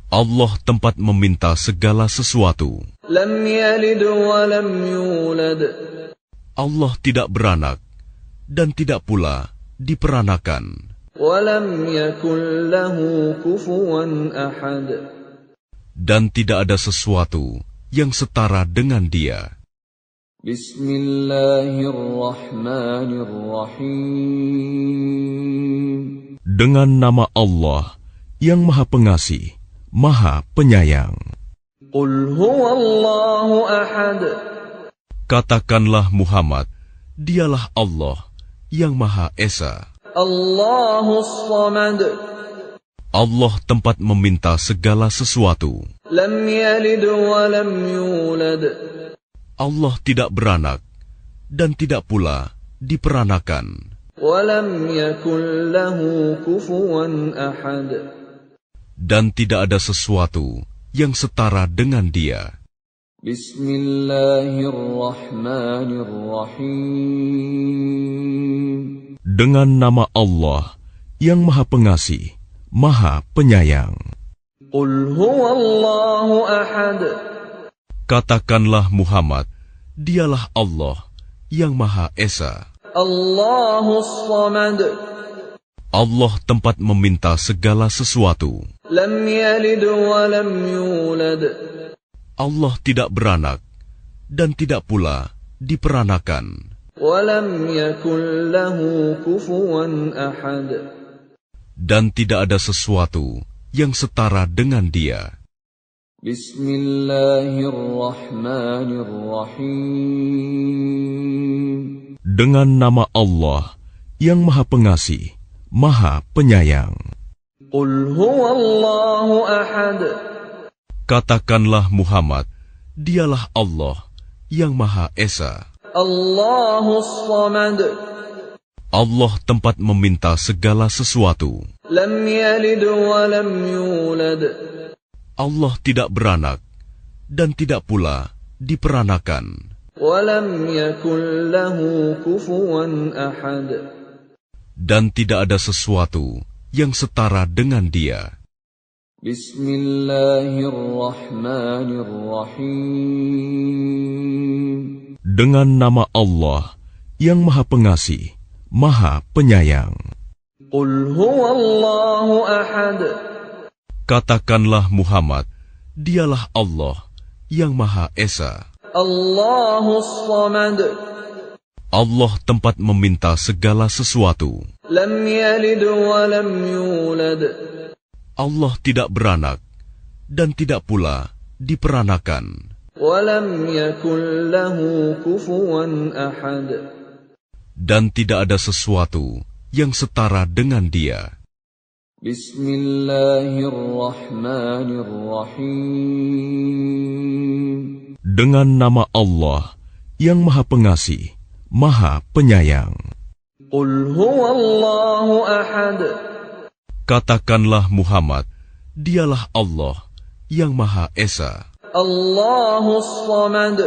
Allah tempat meminta segala sesuatu. لم يلد ولم يولد Allah tidak beranak dan tidak pula diperanakan. ولم يكن له كفوا أحد Dan tidak ada sesuatu yang setara dengan Dia. بسم الله الرحمن الرحيم Dengan nama Allah yang Maha Pengasih, Maha Penyayang. قل هو الله أحد Katakanlah Muhammad, Dialah Allah yang Maha Esa. الله الصمد Allah tempat meminta segala sesuatu. لم يلد ولم يولد Allah tidak beranak dan tidak pula diperanakan. ولم يكن له كفوا أحد Dan tidak ada sesuatu yang setara dengan Dia. بسم الله الرحمن الرحيم Dengan nama Allah yang Maha Pengasih, Maha Penyayang. قل هو الله أحد Katakanlah Muhammad, Dialah Allah yang Maha Esa. الله الصمد Allah tempat meminta segala sesuatu. لم يلد ولم يولد Allah tidak beranak dan tidak pula diperanakan. ولم يكن له كفوا أحد Dan tidak ada sesuatu yang setara dengan Dia. بسم الله الرحمن الرحيم Dengan nama Allah yang Maha Pengasih, Maha Penyayang. قل هو الله أحد Katakanlah Muhammad, Dialah Allah yang Maha Esa. الله الصمد Allah tempat meminta segala sesuatu. لم يلد ولم يولد Allah tidak beranak dan tidak pula diperanakan. ولم يكن له كفوا أحد Dan tidak ada sesuatu yang setara dengan Dia. بسم الله الرحمن الرحيم Dengan nama Allah yang Maha Pengasih, Maha Penyayang. قل هو الله أحد Katakanlah Muhammad, Dialah Allah yang Maha Esa. الله الصمد Allah tempat meminta segala sesuatu. لم يلد ولم يولد Allah tidak beranak dan tidak pula diperanakan. ولم يكن له كفوا أحد Dan tidak ada sesuatu yang setara dengan Dia. بسم الله الرحمن الرحيم Dengan nama Allah yang Maha Pengasih, Maha Penyayang. قل هو الله أحد Katakanlah Muhammad, Dialah Allah yang Maha Esa. الله الصمد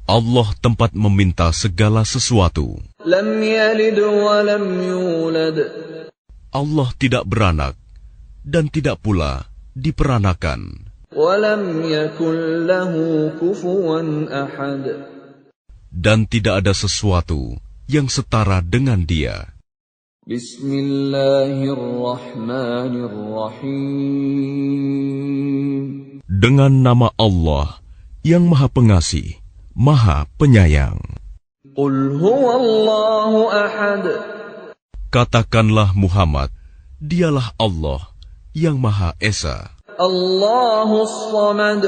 Allah tempat meminta segala sesuatu. لم يلد ولم يولد Allah tidak beranak dan tidak pula diperanakan. ولم يكن له كفوا أحد Dan tidak ada sesuatu yang setara dengan Dia. بسم الله الرحمن الرحيم Dengan nama Allah yang Maha Pengasih, Maha Penyayang. قل هو الله أحد Katakanlah Muhammad, Dialah Allah yang Maha Esa. الله الصمد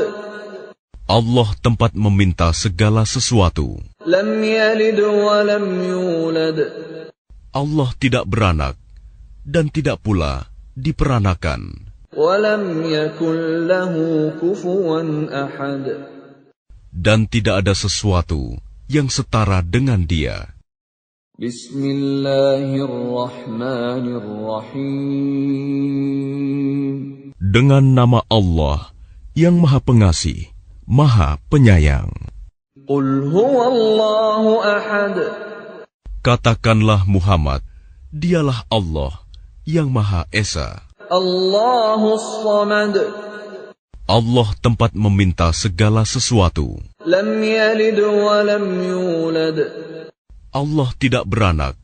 Allah tempat meminta segala sesuatu. لم يلد ولم يولد Allah tidak beranak dan tidak pula diperanakan. ولم يكن له كفوا أحد Dan tidak ada sesuatu yang setara dengan Dia. بسم الله الرحمن الرحيم Dengan nama Allah yang Maha Pengasih, Maha Penyayang. قل هو الله أحد Katakanlah Muhammad, Dialah Allah yang Maha Esa. الله الصمد Allah tempat meminta segala sesuatu. لم يلد ولم يولد Allah tidak beranak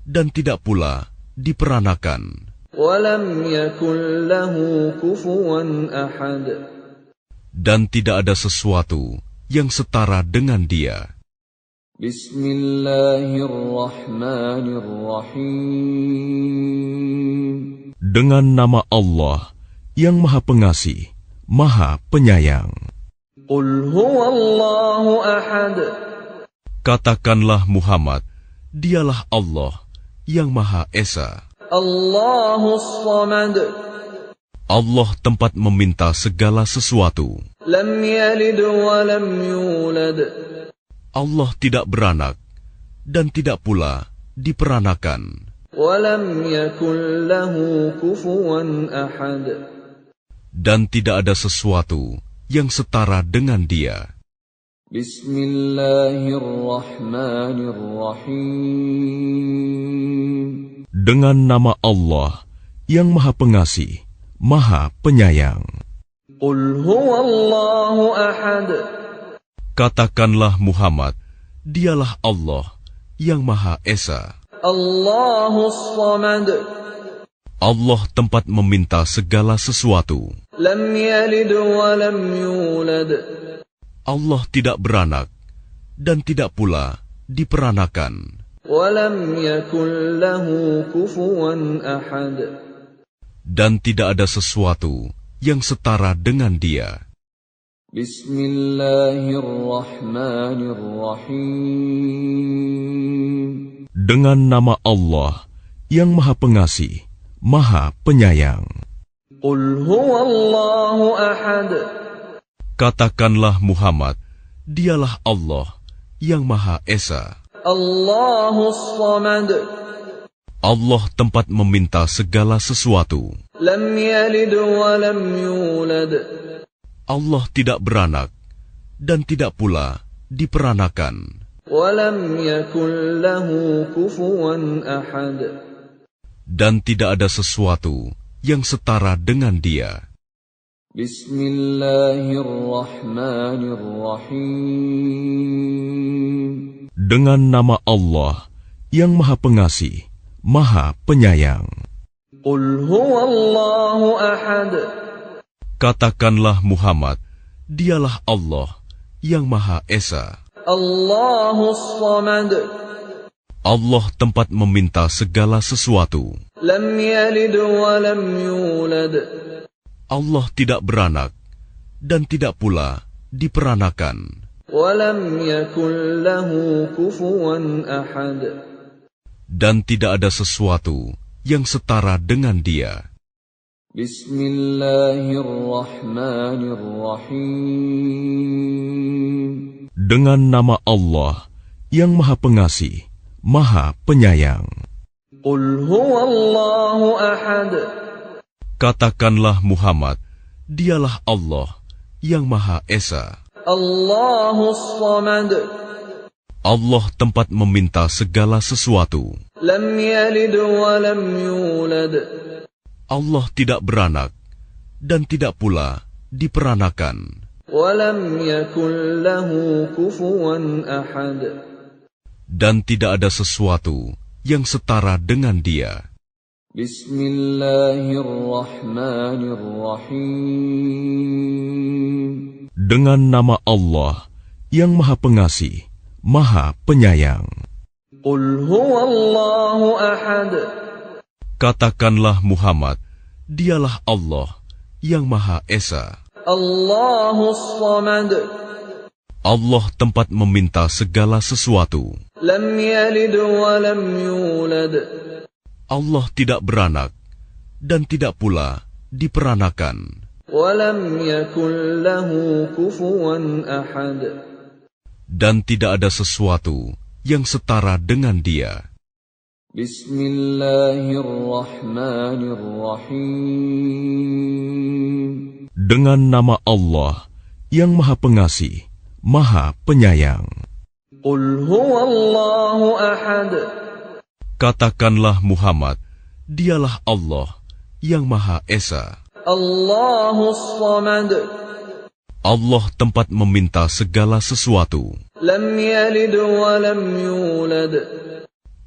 dan tidak pula diperanakan. ولم يكن له كفوا أحد Dan tidak ada sesuatu yang setara dengan Dia. بسم الله الرحمن الرحيم Dengan nama Allah yang Maha Pengasih, Maha Penyayang. قل هو الله أحد Katakanlah Muhammad, Dialah Allah yang Maha Esa. الله الصمد Allah tempat meminta segala sesuatu. لم يلد ولم يولد Allah tidak beranak dan tidak pula diperanakan. ولم يكن له كفوا أحد Dan tidak ada sesuatu yang setara dengan Dia. بسم الله الرحمن الرحيم Dengan nama Allah yang Maha Pengasih, Maha Penyayang. قل هو الله أحد Katakanlah Muhammad, Dialah Allah yang Maha Esa. الله الصمد Allah tempat meminta segala sesuatu. لم يلد ولم يولد Allah tidak beranak dan tidak pula diperanakan. ولم يكن له كفوا أحد Dan tidak ada sesuatu yang setara dengan Dia. بسم الله الرحمن الرحيم Dengan nama Allah yang Maha Pengasih, Maha Penyayang. قل هو الله أحد Katakanlah Muhammad, Dialah Allah yang Maha Esa. الله الصمد Allah tempat meminta segala sesuatu. لم يلد ولم يولد Allah tidak beranak dan tidak pula diperanakan. ولم يكن له كفوا أحد Dan tidak ada sesuatu yang setara dengan Dia. بسم الله الرحمن الرحيم Dengan nama Allah yang Maha Pengasih, Maha Penyayang. قل هو الله أحد Katakanlah Muhammad, Dialah Allah yang Maha Esa. الله الصمد Allah tempat meminta segala sesuatu. لم يلد ولم يولد Allah tidak beranak dan tidak pula diperanakan. ولم يكن له كفوا أحد Dan tidak ada sesuatu yang setara dengan Dia. بسم الله الرحمن الرحيم Dengan nama Allah yang Maha Pengasih, Maha Penyayang. قل هو الله أحد Katakanlah Muhammad, Dialah Allah yang Maha Esa. Allahus Samad. Allah tempat meminta segala sesuatu. Lam yalid wa lam yulad. Allah tidak beranak dan tidak pula diperanakan. Wa lam yakul lahu kufuwan ahad. Dan tidak ada sesuatu yang setara dengan Dia. Bismillahirrahmanirrahim. Dengan nama Allah yang Maha Pengasih, Maha Penyayang. Qul huwallahu ahad. Katakanlah Muhammad, Dialah Allah yang Maha Esa. Allahus Samad. Allah tempat meminta segala sesuatu. Lam yalid wa lam yulad. Allah tidak beranak dan tidak pula diperanakan. Wa lam yakul lahu kufuwan ahad. Dan tidak ada sesuatu yang setara dengan Dia. Bismillahirrahmanirrahim. Dengan nama Allah yang Maha Pengasih, Maha Penyayang. Qul huwallahu ahad. Katakanlah Muhammad, Dialah Allah yang Maha Esa. Allahus Samad. Allah tempat meminta segala sesuatu. Lam yalid wa lam yulad.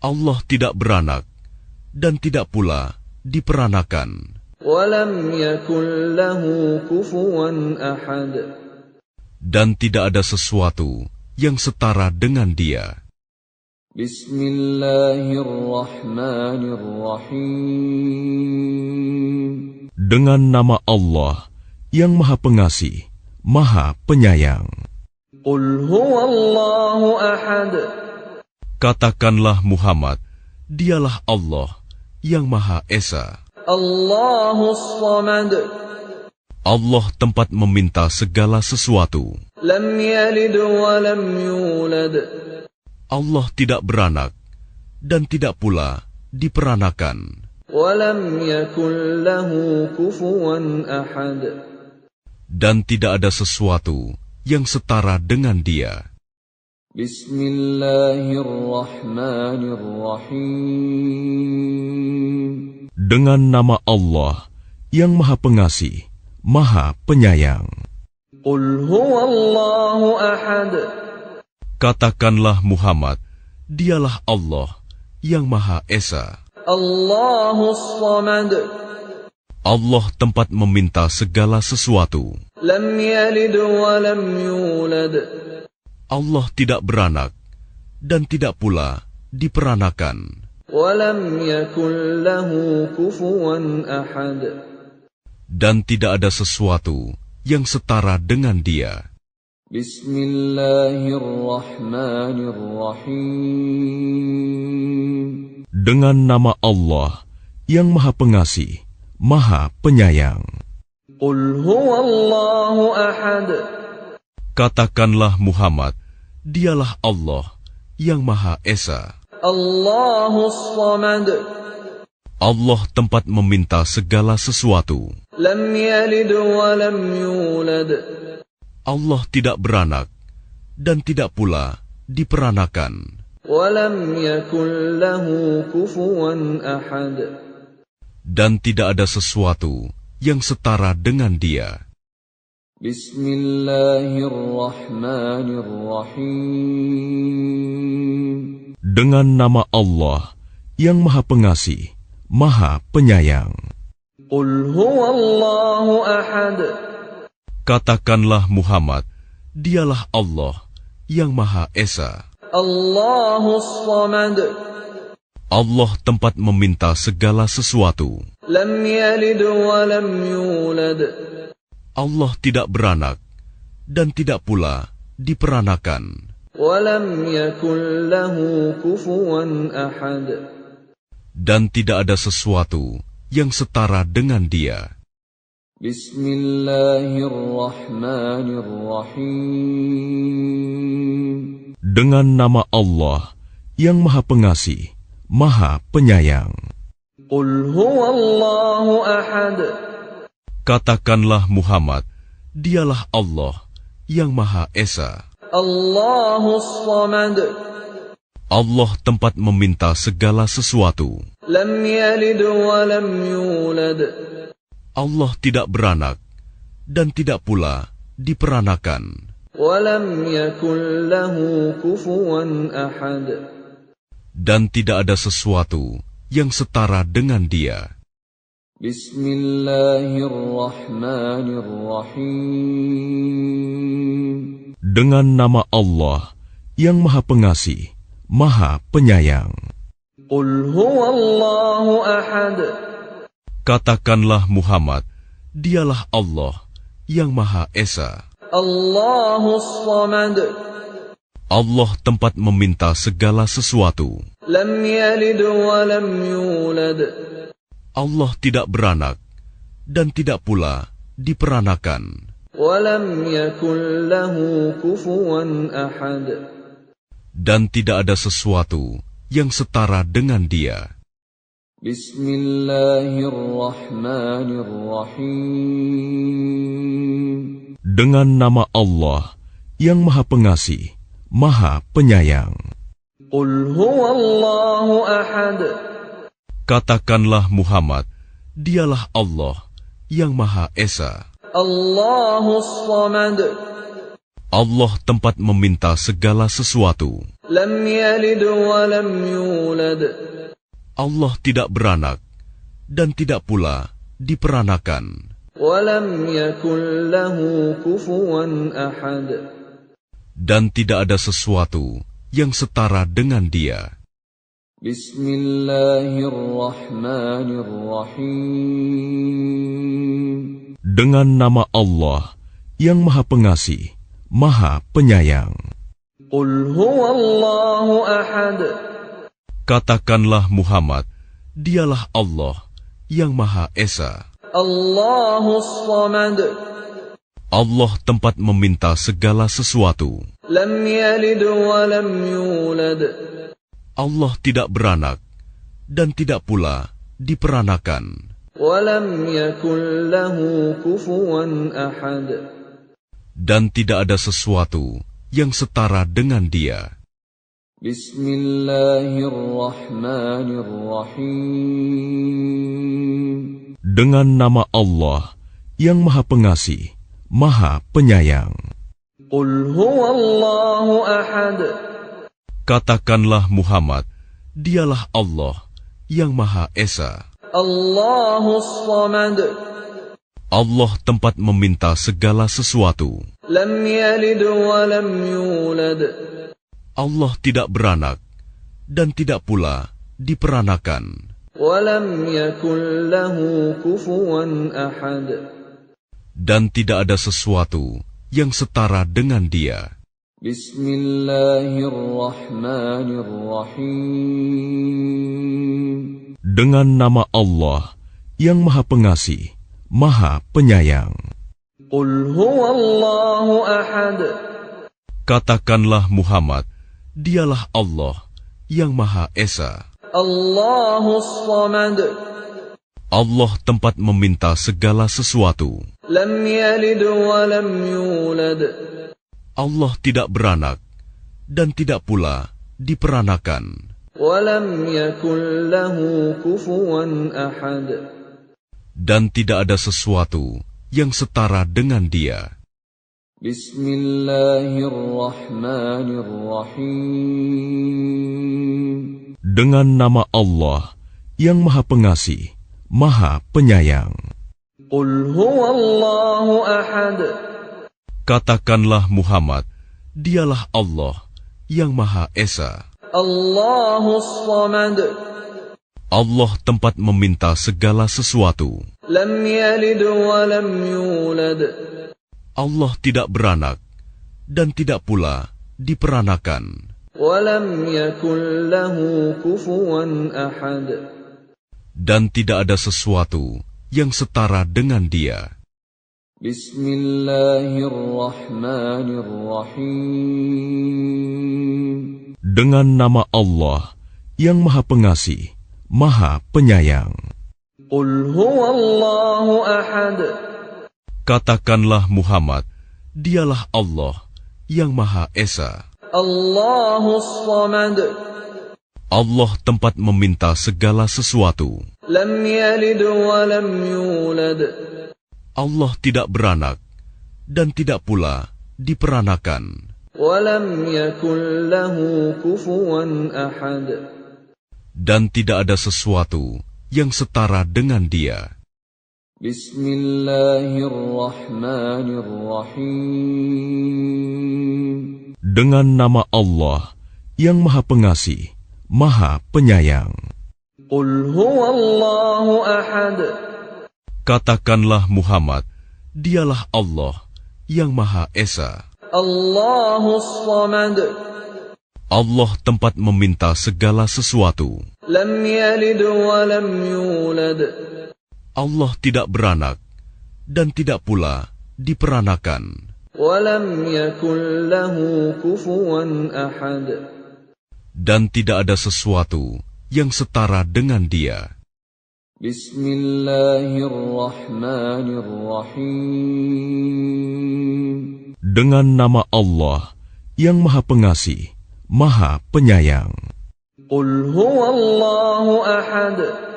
Allah tidak beranak dan tidak pula diperanakan. Wa lam yakul lahu kufuwan ahad. Dan tidak ada sesuatu yang setara dengan Dia. Bismillahirrahmanirrahim. Dengan nama Allah yang Maha Pengasih, Maha Penyayang. Qul huwallahu ahad. Katakanlah Muhammad, Dialah Allah yang Maha Esa. Allahus Samad. Allah tempat meminta segala sesuatu. Lam yalid wa lam yulad. Allah tidak beranak dan tidak pula diperanakan. Wa lam yakul lahu kufuwan ahad. Dan tidak ada sesuatu yang setara dengan Dia. Bismillahirrahmanirrahim. Dengan nama Allah yang Maha Pengasih, Maha Penyayang. Qul huwallahu ahad. Katakanlah Muhammad, Dialah Allah yang Maha Esa. Allahus Samad. Allah tempat meminta segala sesuatu. Lam yalid wa lam yulad. Allah tidak beranak dan tidak pula diperanakan. Wa lam yakul lahu kufuwan ahad. Dan tidak ada sesuatu yang setara dengan Dia. Bismillahirrahmanirrahim. Dengan nama Allah yang Maha Pengasih, Maha Penyayang. Qul huwallahu ahad. Katakanlah Muhammad, Dialah Allah yang Maha Esa. Allahus Samad. Allah tempat meminta segala sesuatu. Lam yalid wa lam yulad. Allah tidak beranak dan tidak pula diperanakan. Wa lam yakul lahu kufuwan ahad. Dan tidak ada sesuatu yang setara dengan Dia. Bismillahirrahmanirrahim. Dengan nama Allah yang Maha Pengasih, Maha Penyayang. Qul huwallahu ahad. Katakanlah Muhammad, Dialah Allah yang Maha Esa. Allahus Samad. Allah tempat meminta segala sesuatu. Lam yalid wa lam yulad. Allah tidak beranak dan tidak pula diperanakan. Wa lam yakul lahu kufuwan ahad. Dan tidak ada sesuatu yang setara dengan Dia. Bismillahirrahmanirrahim. Dengan nama Allah yang Maha Pengasih, Maha Penyayang. Qul huwallahu ahad. Katakanlah Muhammad, Dialah Allah yang Maha Esa. Allahus Samad. Allah tempat meminta segala sesuatu. Lam yalid wa lam yulad. Allah tidak beranak dan tidak pula diperanakan. Wa lam yakul lahu kufuwan ahad. Dan tidak ada sesuatu yang setara dengan Dia. Bismillahirrahmanirrahim. Dengan nama Allah yang Maha Pengasih, Maha Penyayang. Qul huwallahu ahad. Katakanlah Muhammad, Dialah Allah yang Maha Esa. Allahus Samad. Allah tempat meminta segala sesuatu. Lam yalid wa lam yulad. Allah tidak beranak dan tidak pula diperanakan. Wa lam yakul lahu kufuwan ahad. Dan tidak ada sesuatu yang setara dengan Dia. Bismillahirrahmanirrahim. Dengan nama Allah yang Maha Pengasih, Maha Penyayang. Qul huwallahu ahad. Katakanlah Muhammad, Dialah Allah yang Maha Esa. Allahus Samad. Allah tempat meminta segala sesuatu. Lam yalid wa lam yulad. Allah tidak beranak dan tidak pula diperanakan. Wa lam yakul lahu kufuwan ahad. Dan tidak ada sesuatu yang setara dengan Dia. Bismillahirrahmanirrahim. Dengan nama Allah yang Maha Pengasih, Maha Penyayang. Qul huwallahu ahad. Katakanlah Muhammad, Dialah Allah yang Maha Esa. Allahus Samad. Allah tempat meminta segala sesuatu. Lam yalid wa lam yulad. Allah tidak beranak dan tidak pula diperanakan. Wa lam yakul lahu kufuwan ahad. Dan tidak ada sesuatu yang setara dengan Dia. Bismillahirrahmanirrahim. Dengan nama Allah yang Maha Pengasih, Maha Penyayang. Qul huwallahu ahad. Katakanlah Muhammad, Dialah Allah yang Maha Esa. Allahus Samad. Allah tempat meminta segala sesuatu. Lam yalid wa lam yulad. Allah tidak beranak dan tidak pula diperanakan. Wa lam yakul lahu kufuwan ahad. Dan tidak ada sesuatu yang setara dengan Dia. Bismillahirrahmanirrahim. Dengan nama Allah yang Maha Pengasih, Maha Penyayang. Qul huwallahu ahad. Katakanlah Muhammad, Dialah Allah yang Maha Esa. Allahus Samad. Allah tempat meminta segala sesuatu. Lam yalid wa lam yulad. Allah tidak beranak dan tidak pula diperanakan. Wa lam yakul lahu kufuwan ahad. Dan tidak ada sesuatu yang setara dengan Dia. Bismillahirrahmanirrahim. Dengan nama Allah yang Maha Pengasih, Maha Penyayang. Qul huwallahu ahad. Katakanlah Muhammad, Dialah Allah yang Maha Esa. Allahus Samad. Allah tempat meminta segala sesuatu. Lam yalid wa lam yulad. Allah tidak beranak dan tidak pula diperanakan. Wa lam yakul lahu kufuwan ahad. Dan tidak ada sesuatu yang setara dengan Dia. Bismillahirrahmanirrahim. Dengan nama Allah yang Maha Pengasih, Maha Penyayang. Qul huwallahu ahad. Katakanlah Muhammad, Dialah Allah yang Maha Esa. Allahus Samad. Allah tempat meminta segala sesuatu. Lam yalid wa lam yulad. Allah tidak beranak dan tidak pula diperanakan. Wa lam yakul lahu kufuwan ahad. Dan tidak ada sesuatu yang setara dengan Dia. Bismillahirrahmanirrahim. Dengan nama Allah yang Maha Pengasih, Maha Penyayang. Qul huwallahu ahad. Katakanlah Muhammad, Dialah Allah yang Maha Esa. Allahus Samad. Allah tempat meminta segala sesuatu. Lam yalid wa lam yulad. Allah tidak beranak dan tidak pula diperanakan. Wa lam yakul lahu kufuwan ahad. Dan tidak ada sesuatu yang setara dengan Dia. Bismillahirrahmanirrahim. Dengan nama Allah yang Maha Pengasih, Maha Penyayang. Qul huwallahu ahad.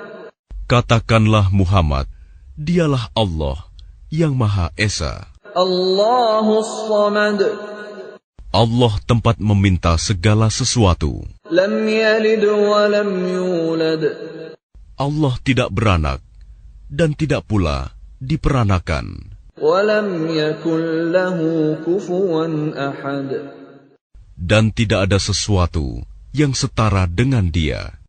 Katakanlah Muhammad, Dialah Allah yang Maha Esa. Allahus Samad. Allah tempat meminta segala sesuatu. Lam yalid wa lam yulad. Allah tidak beranak dan tidak pula diperanakan. Wa lam yakul lahu kufuwan ahad. Dan tidak ada sesuatu yang setara dengan Dia.